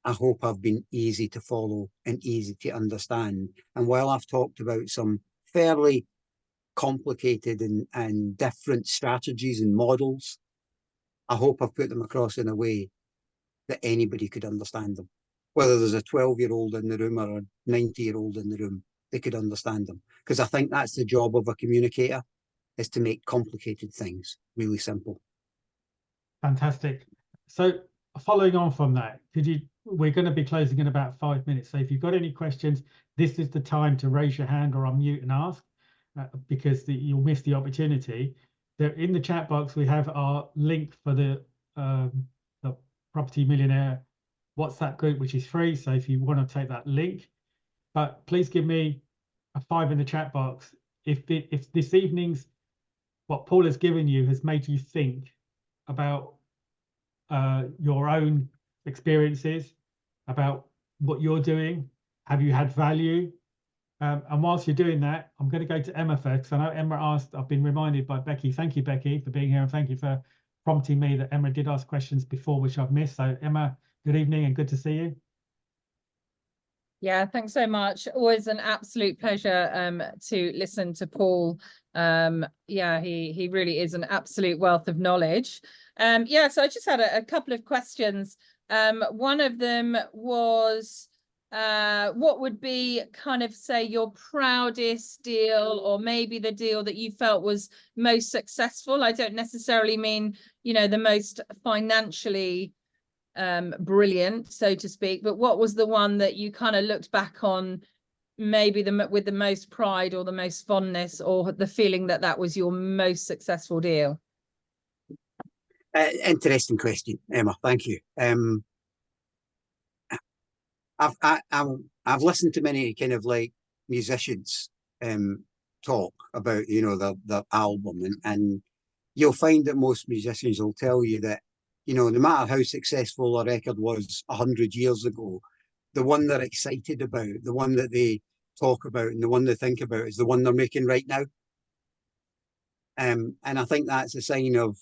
I hope I've been easy to follow and easy to understand. And while I've talked about some fairly complicated and different strategies and models, I hope I've put them across in a way that anybody could understand them. Whether there's a 12-year-old in the room or a 90-year-old in the room, they could understand them. Because I think that's the job of a communicator, is to make complicated things really simple. Fantastic. So following on from that, we're going to be closing in about 5 minutes. So if you've got any questions, this is the time to raise your hand or unmute and ask, because you'll miss the opportunity. There in the chat box, we have our link for the Property Millionaire WhatsApp group, which is free. So if you want to take that link, but please give me a 5 in the chat box if this evening's what Paul has given you has made you think about your own experiences, about what you're doing. Have you had value? And whilst you're doing that, I'm going to go to Emma first. I know Emma asked, I've been reminded by Becky. Thank you, Becky, for being here. And thank you for prompting me that Emma did ask questions before, which I've missed. So Emma, good evening and good to see you. Yeah, thanks so much. Always an absolute pleasure to listen to Paul. Yeah, he really is an absolute wealth of knowledge. Yeah, so I just had a couple of questions. One of them was, what would be kind of, say, your proudest deal, or maybe the deal that you felt was most successful? I don't necessarily mean, you know, the most financially brilliant, so to speak, but what was the one that you kind of looked back on maybe with the most pride or the most fondness, or the feeling that that was your most successful deal? Interesting question, Emma. Thank you. I've listened to many kind of like musicians talk about, you know, the album, and you'll find that most musicians will tell you that, you know, no matter how successful a record was 100 years ago, the one they're excited about, the one that they talk about and the one they think about is the one they're making right now. And I think that's a sign of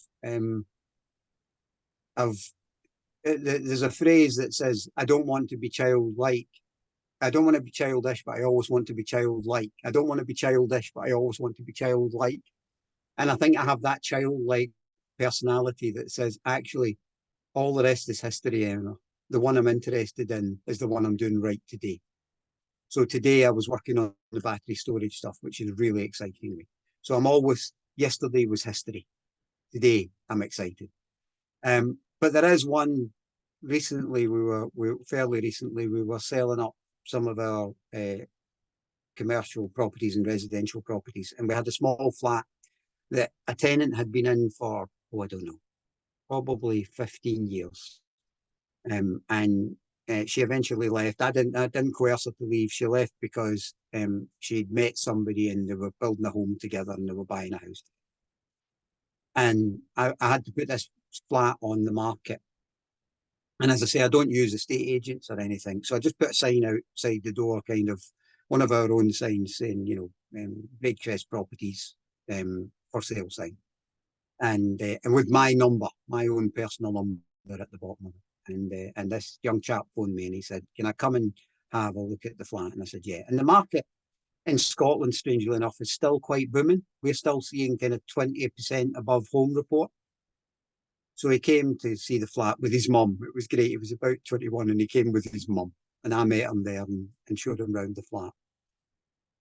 there's a phrase that says, I don't want to be childlike. I don't want to be childish, but I always want to be childlike. I don't want to be childish, but I always want to be childlike. And I think I have that childlike personality that says, actually, all the rest is history, Emma. The one I'm interested in is the one I'm doing right today. So today I was working on the battery storage stuff, which is really exciting me. So I'm always, yesterday was history. Today I'm excited. But there is one, recently fairly recently, we were selling up some of our commercial properties and residential properties. And we had a small flat that a tenant had been in for, I don't know, probably 15 years. And she eventually left. I didn't coerce her to leave. She left because she'd met somebody and they were building a home together and they were buying a house. And I had to put this flat on the market. And as I say, I don't use estate agents or anything. So I just put a sign outside the door, kind of one of our own signs saying, you know, Breakcrest Properties for sale sign. And with my number, my own personal number at the bottom of it. And this young chap phoned me and he said, can I come and have a look at the flat? And I said, yeah. And the market in Scotland, strangely enough, is still quite booming. We're still seeing kind of 20% above home report. So he came to see the flat with his mum. It was great. He was about 21 and he came with his mum. And I met him there and showed him around the flat.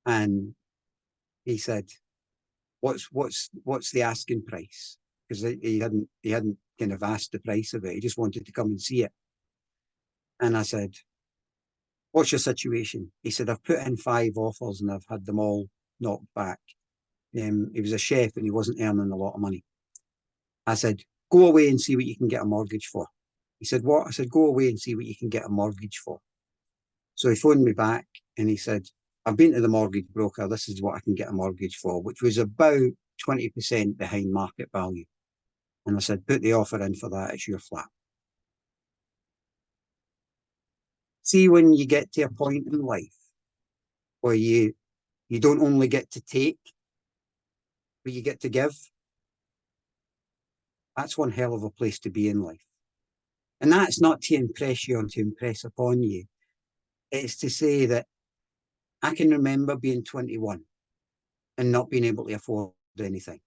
And he said, what's the asking price? Because he hadn't kind of asked the price of it. He just wanted to come and see it. And I said, what's your situation? He said, I've put in 5 offers and I've had them all knocked back. He was a chef and he wasn't earning a lot of money. I said, go away and see what you can get a mortgage for. He said, what? I said, go away and see what you can get a mortgage for. So he phoned me back and he said, I've been to the mortgage broker. This is what I can get a mortgage for, which was about 20% behind market value. And I said, put the offer in for that. It's your flat. See, when you get to a point in life where you don't only get to take, but you get to give, that's one hell of a place to be in life. And that's not to impress you or to impress upon you. It's to say that I can remember being 21 and not being able to afford anything.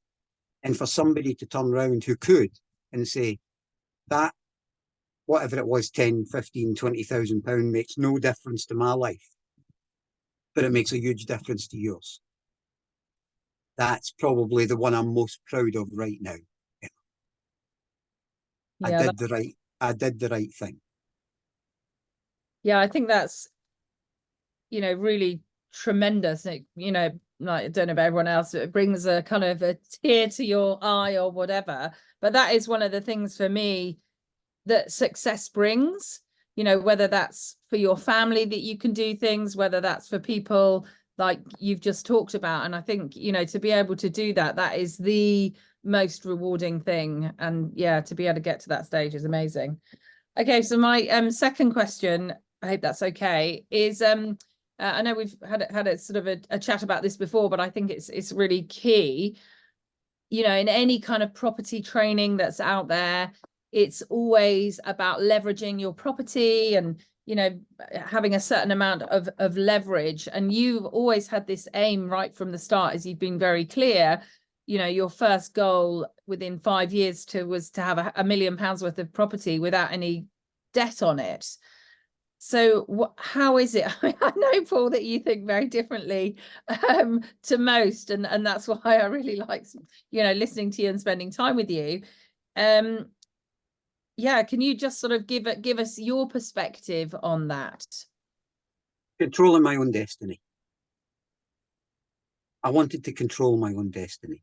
And for somebody to turn around who could and say that, whatever it was, 10, 15, 20,000 pounds makes no difference to my life, but it makes a huge difference to yours. That's probably the one I'm most proud of right now. Yeah, I did the right thing. Yeah, I think that's, you know, really tremendous. You know, like, I don't know about everyone else, it brings a kind of a tear to your eye or whatever. But that is one of the things for me that success brings, you know, whether that's for your family that you can do things, whether that's for people like you've just talked about. And I think, you know, to be able to do that, that is the most rewarding thing. And yeah, to be able to get to that stage is amazing. Okay, so my second question, I hope that's okay, is I know we've had a sort of a chat about this before, but I think it's really key. You know, in any kind of property training that's out there, it's always about leveraging your property and, you know, having a certain amount of leverage. And you've always had this aim right from the start, as you've been very clear. You know, your first goal within 5 years was to have £1 million worth of property without any debt on it. So how is it? I know, Paul, that you think very differently to most, and that's why I really like, you know, listening to you and spending time with you. Yeah, can you just sort of give us your perspective on that? Controlling my own destiny. I wanted to control my own destiny.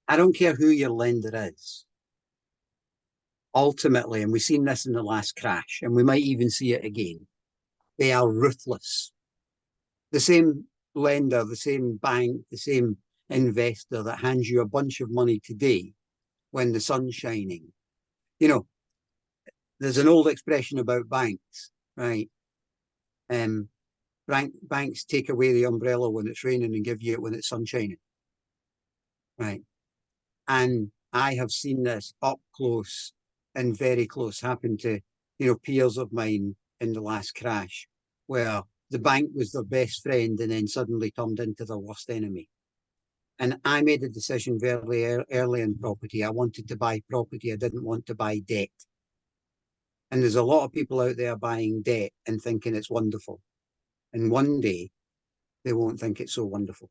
I don't care who your lender is. Ultimately, and we've seen this in the last crash, and we might even see it again, they are ruthless. The same lender, the same bank, the same investor that hands you a bunch of money today when the sun's shining. You know, there's an old expression about banks, right? Banks take away the umbrella when it's raining and give you it when it's sun shining, right? And I have seen this up close and very close happen to, you know, peers of mine in the last crash, where the bank was their best friend and then suddenly turned into their worst enemy. And I made a decision very early in property. I wanted to buy property. I didn't want to buy debt. And there's a lot of people out there buying debt and thinking it's wonderful. And one day they won't think it's so wonderful.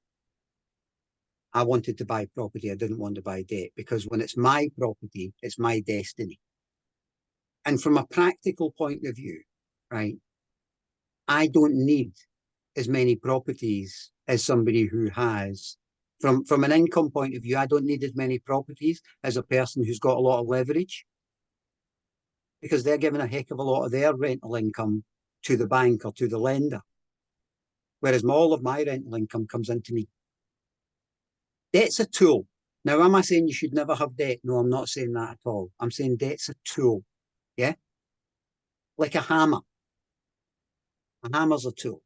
I wanted to buy property. I didn't want to buy debt, because when it's my property, it's my destiny. And from a practical point of view, right, I don't need as many properties as somebody who has. From an income point of view, I don't need as many properties as a person who's got a lot of leverage, because they're giving a heck of a lot of their rental income to the bank or to the lender, whereas all of my rental income comes into me. Debt's a tool. Now, am I saying you should never have debt? No, I'm not saying that at all. I'm saying debt's a tool, yeah? Like a hammer. A hammer's a tool.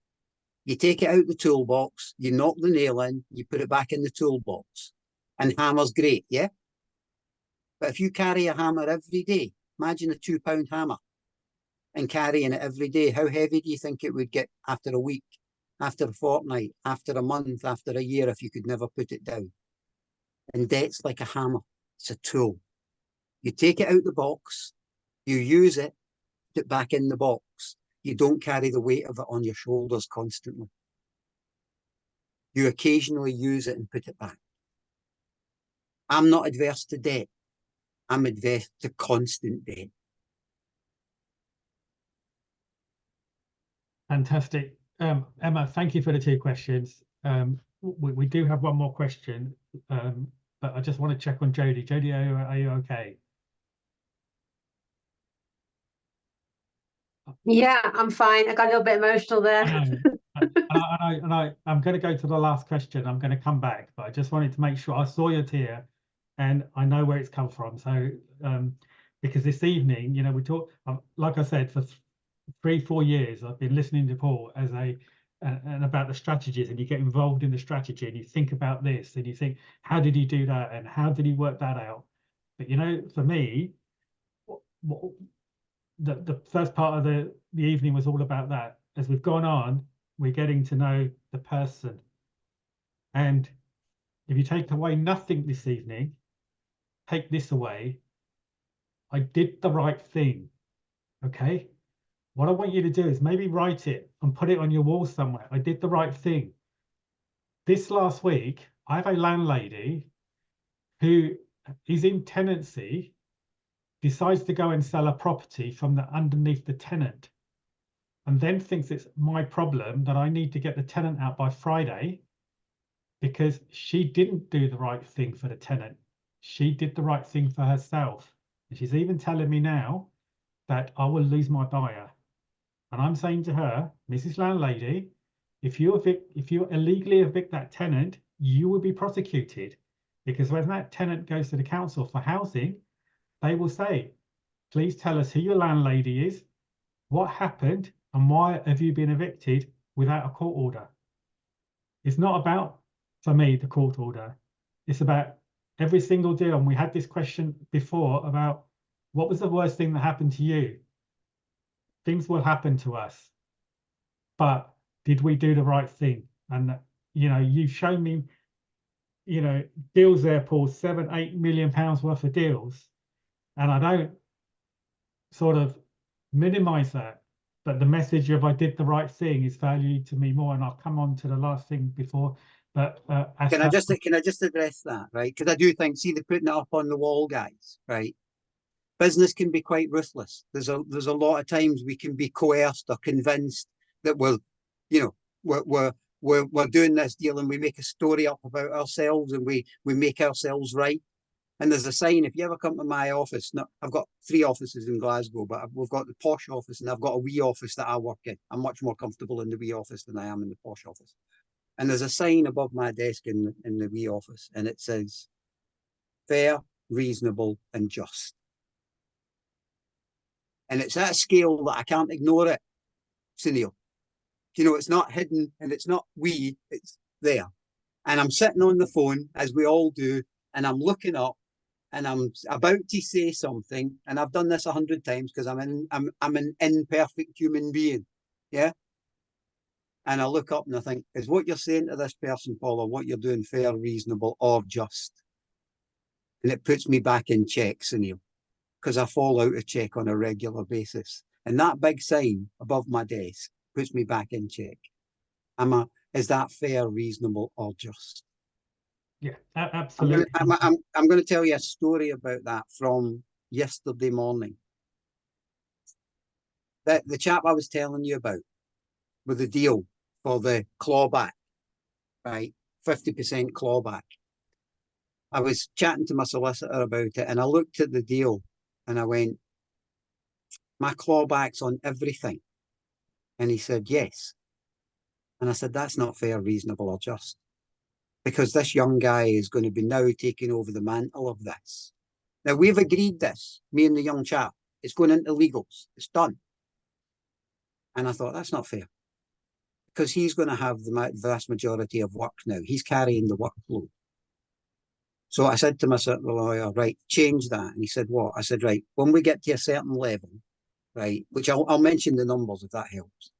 You take it out the toolbox, you knock the nail in, you put it back in the toolbox. And hammer's great, yeah? But if you carry a hammer every day, imagine a 2-pound hammer, and carrying it every day, how heavy do you think it would get after a week, after a fortnight, after a month, after a year, if you could never put it down? And debt's like a hammer. It's a tool. You take it out the box, you use it, put it back in the box. You don't carry the weight of it on your shoulders constantly. You occasionally use it and put it back. I'm not adverse to debt. I'm adverse to constant debt. Fantastic. Emma, thank you for the 2 questions. We do have one more question, but I just want to check on Jodie. Jodie, are you okay? Yeah, I'm fine. I got a little bit emotional there. I'm going to go to the last question. I'm going to come back, but I just wanted to make sure I saw your tear, and I know where it's come from. So, because this evening, you know, we talk, like I said, for 3-4 years, I've been listening to Paul as and about the strategies, and you get involved in the strategy, and you think about this, and you think, how did he do that, and how did he work that out? But you know, for me, the first part of the evening was all about that. As we've gone on, we're getting to know the person. And if you take away nothing this evening, take this away: I did the right thing. Okay? What I want you to do is maybe write it and put it on your wall somewhere. I did the right thing. This last week, I have a landlady who is in tenancy, decides to go and sell a property from underneath the tenant, and then thinks it's my problem that I need to get the tenant out by Friday, because she didn't do the right thing for the tenant. She did the right thing for herself. And she's even telling me now that I will lose my buyer. And I'm saying to her, Mrs. Landlady, if you illegally evict that tenant, you will be prosecuted, because when that tenant goes to the council for housing, they will say, please tell us who your landlady is, what happened, and why have you been evicted without a court order? It's not about, for me, the court order. It's about every single deal. And we had this question before about what was the worst thing that happened to you? Things will happen to us, but did we do the right thing? And, you know, you've shown me, you know, deals there, Paul, £7-8 million worth of deals. And I don't sort of minimize that, but the message of I did the right thing is valued to me more. And I'll come on to the last thing before, but can I just address that, right? Because I do think, see, they're putting it up on the wall, guys, right? Business can be quite ruthless. There's a lot of times we can be coerced or convinced that we're doing this deal, and we make a story up about ourselves, and we make ourselves right. And there's a sign, if you ever come to my office, I've got 3 offices in Glasgow, but we've got the posh office and I've got a wee office that I work in. I'm much more comfortable in the wee office than I am in the posh office. And there's a sign above my desk in the wee office, and it says, fair, reasonable, and just. And it's at a scale that I can't ignore it, Sunil. You know, it's not hidden and it's not wee, it's there. And I'm sitting on the phone, as we all do, and I'm looking up, and I'm about to say something, and I've done this 100 times because I'm an imperfect human being, yeah? And I look up and I think, is what you're saying to this person, Paul, or what you're doing fair, reasonable, or just? And it puts me back in check, Sunil, because I fall out of check on a regular basis. And that big sign above my desk puts me back in check. Is that fair, reasonable, or just? Yeah, absolutely. I'm going to tell you a story about that from yesterday morning. The chap I was telling you about with the deal for the clawback, right? 50% clawback. I was chatting to my solicitor about it, and I looked at the deal and I went, my clawback's on everything. And he said, yes. And I said, that's not fair, reasonable, or just. Because this young guy is going to be now taking over the mantle of this. Now, we've agreed this, me and the young chap. It's going into legals. It's done. And I thought, that's not fair. Because he's going to have the vast majority of work now. He's carrying the workload. So I said to my lawyer, right, change that. And he said, what? I said, right, when we get to a certain level, right, which I'll mention the numbers if that helps.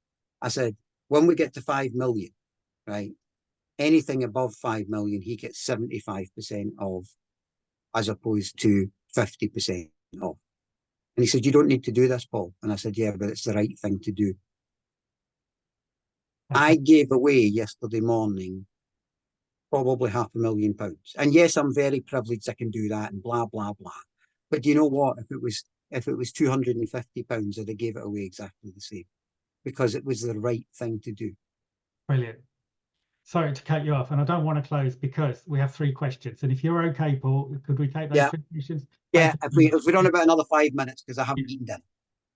I said, when we get to 5 million, right, anything above 5 million, he gets 75% of, as opposed to 50% of. And he said, you don't need to do this, Paul. And I said, yeah, but it's the right thing to do. I gave away yesterday morning probably £500,000. And yes, I'm very privileged I can do that and blah, blah, blah. But do you know what? If it was £250, I'd have gave it away exactly the same. Because it was the right thing to do. Brilliant. Sorry to cut you off, and I don't want to close because we have 3 questions. And if you're okay, Paul, could we take those 3 questions? Yeah, if we're on about another 5 minutes, because I haven't eaten dinner.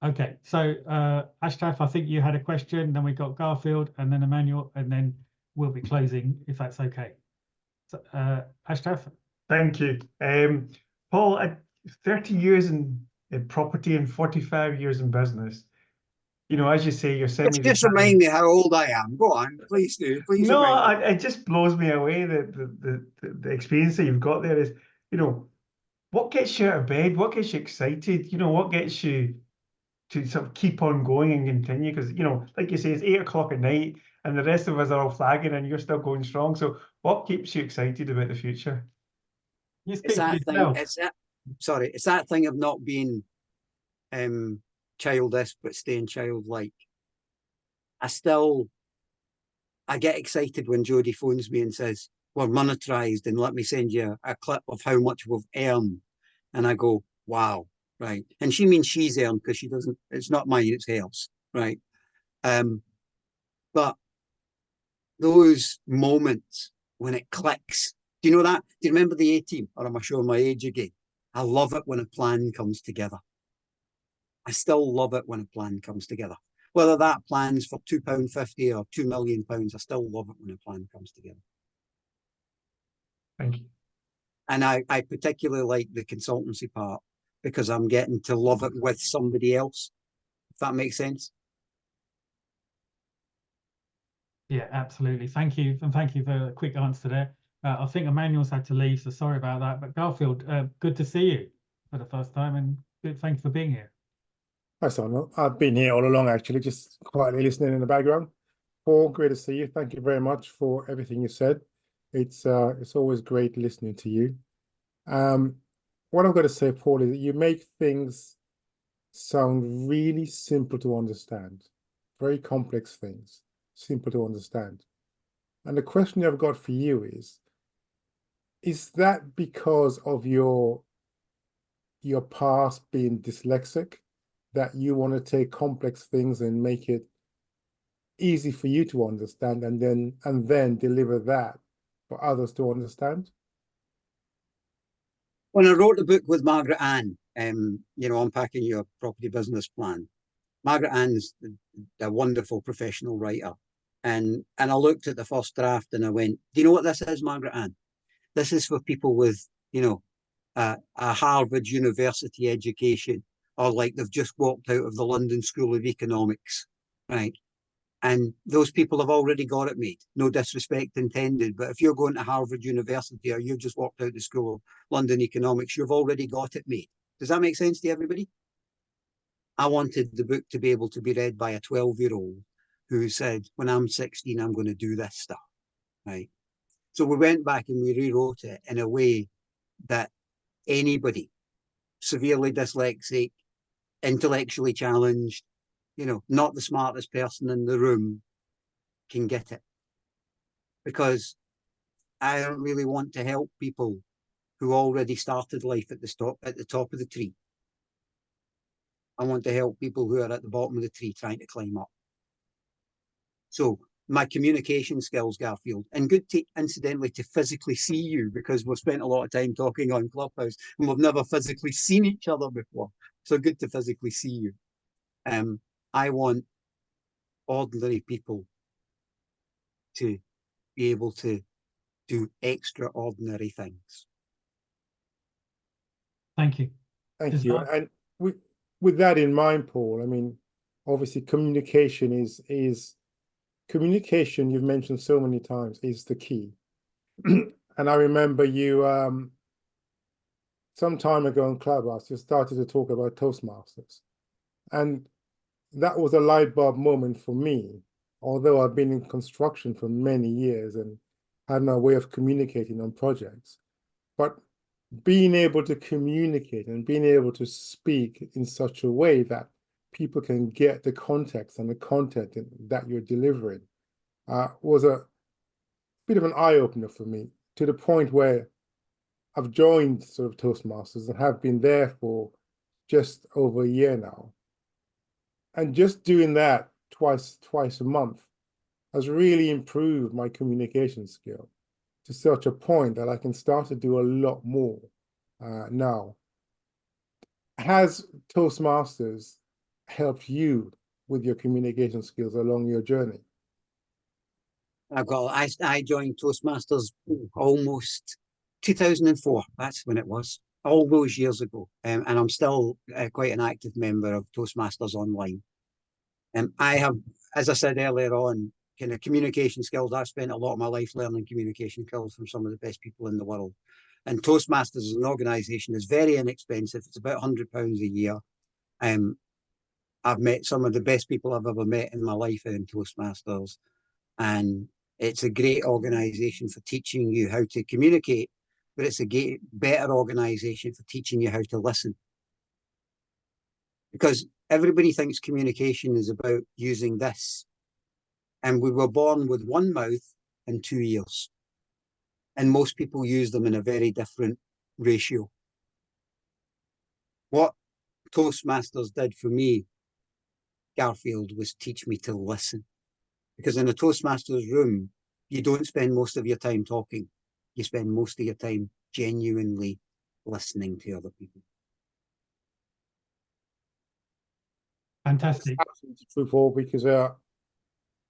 Okay, so Ashraf, I think you had a question, then we got Garfield, and then Emmanuel, and then we'll be closing, if that's okay. So, Ashraf? Thank you. Paul, 30 years in property and 45 years in business. You know, as you say, you're Just remind me how old I am. Go on, please do. Please. No, it just blows me away that the experience that you've got there is, you know, what gets you out of bed? What gets you excited? You know, what gets you to sort of keep on going and continue? Because, you know, like you say, it's 8 o'clock at night and the rest of us are all flagging and you're still going strong. So what keeps you excited about the future? It's that thing. It's that thing of not being childish but staying childlike. I get excited when Jodie phones me and says, we're monetized and let me send you a clip of how much we've earned. And I go, wow, right. And she means she's earned because she doesn't, it's not mine, it's hers, right? But those moments when it clicks, do you know that? Do you remember the A-Team? Or am I showing my age again? I love it when a plan comes together. I still love it when a plan comes together. Whether that plan's for £2.50 or £2 million, I still love it when a plan comes together. Thank you. And I particularly like the consultancy part because I'm getting to love it with somebody else, if that makes sense. Yeah, absolutely. Thank you. And thank you for a quick answer there. I think Emmanuel's had to leave, so sorry about that. But Garfield, good to see you for the first time, and good, thanks for being here. Hi, Simon. I've been here all along, actually, just quietly listening in the background. Paul, great to see you. Thank you very much for everything you said. It's always great listening to you. What I'm going to say, Paul, is that you make things sound really simple to understand. Very complex things, simple to understand. And the question I've got for you is that because of your past being dyslexic, that you want to take complex things and make it easy for you to understand and then deliver that for others to understand? When I wrote the book with Margaret Ann, you know, Unpacking Your Property Business Plan, Margaret Ann's a wonderful professional writer. And I looked at the first draft and I went, do you know what this is, Margaret Ann? This is for people with, you know, a Harvard University education, or like they've just walked out of the London School of Economics, right? And those people have already got it made. No disrespect intended, but if you're going to Harvard University or you've just walked out the School of London Economics, you've already got it made. Does that make sense to everybody? I wanted the book to be able to be read by a 12-year-old who said, when I'm 16, I'm going to do this stuff, right? So we went back and we rewrote it in a way that anybody, severely dyslexic, intellectually challenged, you know, not the smartest person in the room, can get it. Because I don't really want to help people who already started life at the top of the tree. I want to help people who are at the bottom of the tree trying to climb up. So my communication skills, Garfield, and good to, incidentally, to physically see you, because we've spent a lot of time talking on Clubhouse and we've never physically seen each other before. So good to physically see you. I want ordinary people to be able to do extraordinary things. Thank you. Thank you. And with that in mind, Paul, I mean, obviously communication is communication, you've mentioned so many times, is the key. And I remember you some time ago in Clubhouse, you started to talk about Toastmasters. And that was a light bulb moment for me, although I've been in construction for many years and had my way of communicating on projects. But being able to communicate and being able to speak in such a way that people can get the context and the content that you're delivering was a bit of an eye-opener for me, to the point where I've joined sort of Toastmasters and have been there for just over a year now. And just doing that twice a month has really improved my communication skill to such a point that I can start to do a lot more now. Has Toastmasters helped you with your communication skills along your journey? I joined Toastmasters almost 2004. That's when it was, all those years ago. And I'm still quite an active member of Toastmasters Online. I have, as I said earlier on, kind of communication skills. I've spent a lot of my life learning communication skills from some of the best people in the world. And Toastmasters as an organisation is very inexpensive. It's about £100 a year. I've met some of the best people I've ever met in my life in Toastmasters. And it's a great organisation for teaching you how to communicate, but it's a better organisation for teaching you how to listen. Because everybody thinks communication is about using this. And we were born with one mouth and 2 ears. And most people use them in a very different ratio. What Toastmasters did for me, Garfield, was teach me to listen. Because in a Toastmasters room, you don't spend most of your time talking. You spend most of your time genuinely listening to other people. Fantastic. That's absolutely true, Paul, because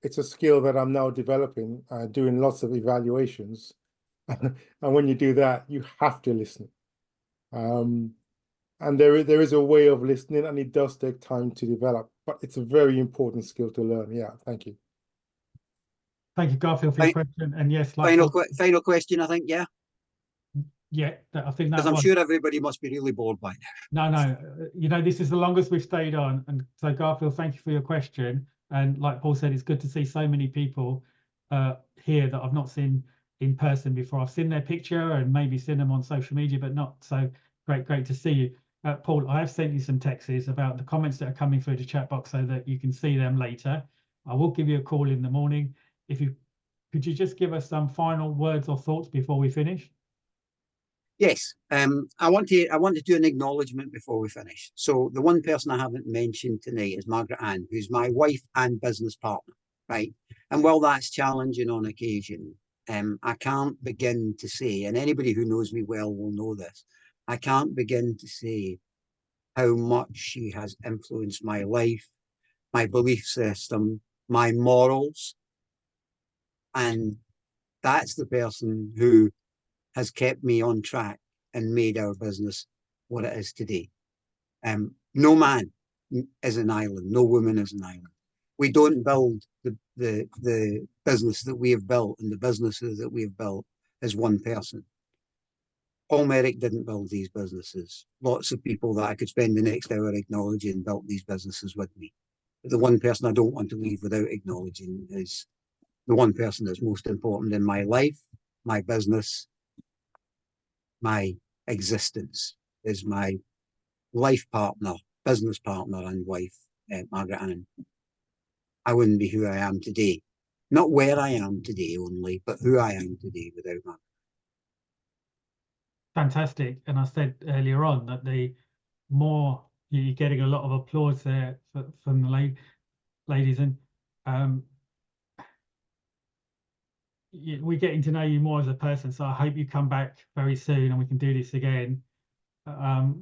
it's a skill that I'm now developing, doing lots of evaluations. And when you do that, you have to listen. And there is a way of listening, and it does take time to develop, but it's a very important skill to learn. Yeah, thank you. Thank you, Garfield, for your question. And yes, like final question, I think, yeah? Yeah, I think that because I'm sure everybody must be really bored by now. No, you know, this is the longest we've stayed on. And so, Garfield, thank you for your question. And like Paul said, it's good to see so many people here that I've not seen in person before. I've seen their picture and maybe seen them on social media, but not. So great to see you. Paul, I have sent you some texts about the comments that are coming through the chat box so that you can see them later. I will give you a call in the morning. Could you just give us some final words or thoughts before we finish? Yes, I want to do an acknowledgement before we finish. So the one person I haven't mentioned tonight is Margaret Ann, who's my wife and business partner, right? And while that's challenging on occasion, I can't begin to say, and anybody who knows me well will know this, I can't begin to say how much she has influenced my life, my belief system, my morals. And that's the person who has kept me on track and made our business what it is today. No man is an island, no woman is an island. We don't build the business that we have built and the businesses that we have built as one person. Paul Merrick didn't build these businesses. Lots of people that I could spend the next hour acknowledging built these businesses with me. But the one person I don't want to leave without acknowledging is the one person that's most important in my life, my business, my existence, is my life partner, business partner and wife, Margaret Ann. I wouldn't be who I am today. Not where I am today only, but who I am today without Margaret. Fantastic. And I said earlier on that the more you're getting a lot of applause there from the ladies, and we're getting to know you more as a person. So I hope you come back very soon and we can do this again. I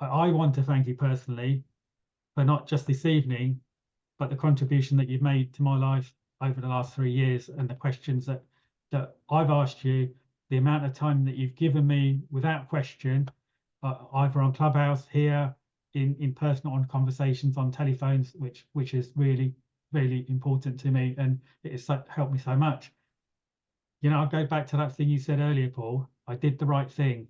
want to thank you personally for not just this evening, but the contribution that you've made to my life over the last 3 years, and the questions that I've asked you, the amount of time that you've given me without question, either on Clubhouse, here, in personal, on conversations, on telephones, which is really, really important to me, and it has helped me so much. You know, I'll go back to that thing you said earlier, Paul. I did the right thing.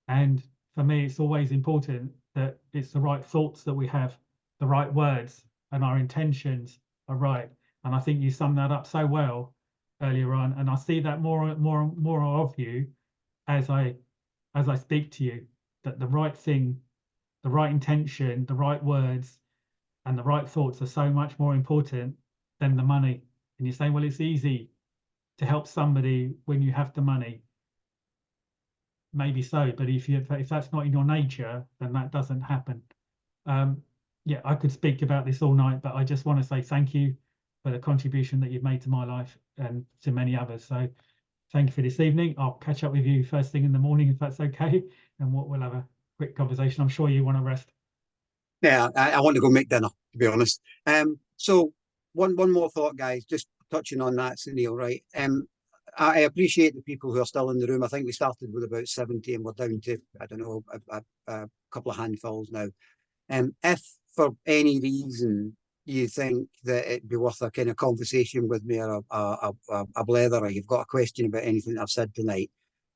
And for me, it's always important that it's the right thoughts that we have, the right words, and our intentions are right. And I think you summed that up so well earlier on. And I see that more of you as I speak to you, that the right thing, the right intention, the right words, and the right thoughts are so much more important than the money. And you're saying, well, it's easy to help somebody when you have the money. Maybe so, but if that's not in your nature, then that doesn't happen. Yeah, I could speak about this all night, but I just want to say thank you for the contribution that you've made to my life and to many others. So thank you for this evening. I'll catch up with you first thing in the morning, if that's okay, and we'll have a quick conversation. I'm sure you want to rest. Yeah, I want to go make dinner, to be honest. So one more thought, guys, just touching on that, Sunil, right? I appreciate the people who are still in the room. I think we started with about 70 and we're down to, I don't know, a couple of handfuls now. If for any reason you think that it'd be worth a kind of conversation with me, or a blether, or you've got a question about anything I've said tonight,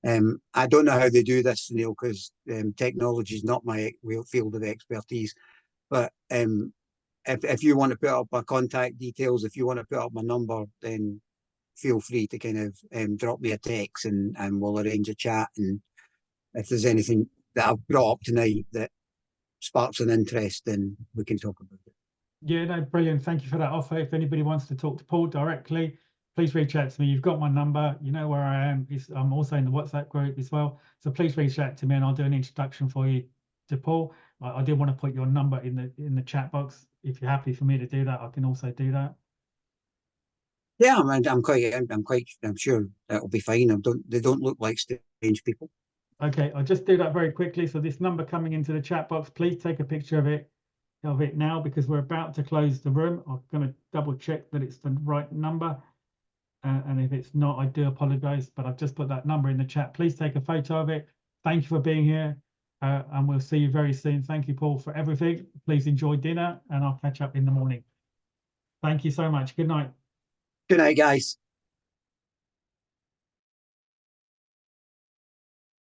I don't know how they do this, Neil, because technology is not my field of expertise. But if you want to put up my contact details, if you want to put up my number, then feel free to kind of drop me a text and we'll arrange a chat. And if there's anything that I've brought up tonight that sparks an interest, then we can talk about it. Yeah, no, brilliant. Thank you for that offer. If anybody wants to talk to Paul directly, please reach out to me. You've got my number. You know where I am. I'm also in the WhatsApp group as well. So please reach out to me and I'll do an introduction for you to Paul. I did want to put your number in the chat box. If you're happy for me to do that, I can also do that. Yeah, I'm sure that'll be fine. They don't look like strange people. Okay, I'll just do that very quickly. So this number coming into the chat box, please take a picture of it now, because we're about to close the room. I'm going to double check that it's the right number. And if it's not, I do apologize, but I've just put that number in the chat. Please take a photo of it. Thank you for being here. And we'll see you very soon. Thank you, Paul, for everything. Please enjoy dinner and I'll catch up in the morning. Thank you so much. Good night. Good night, guys.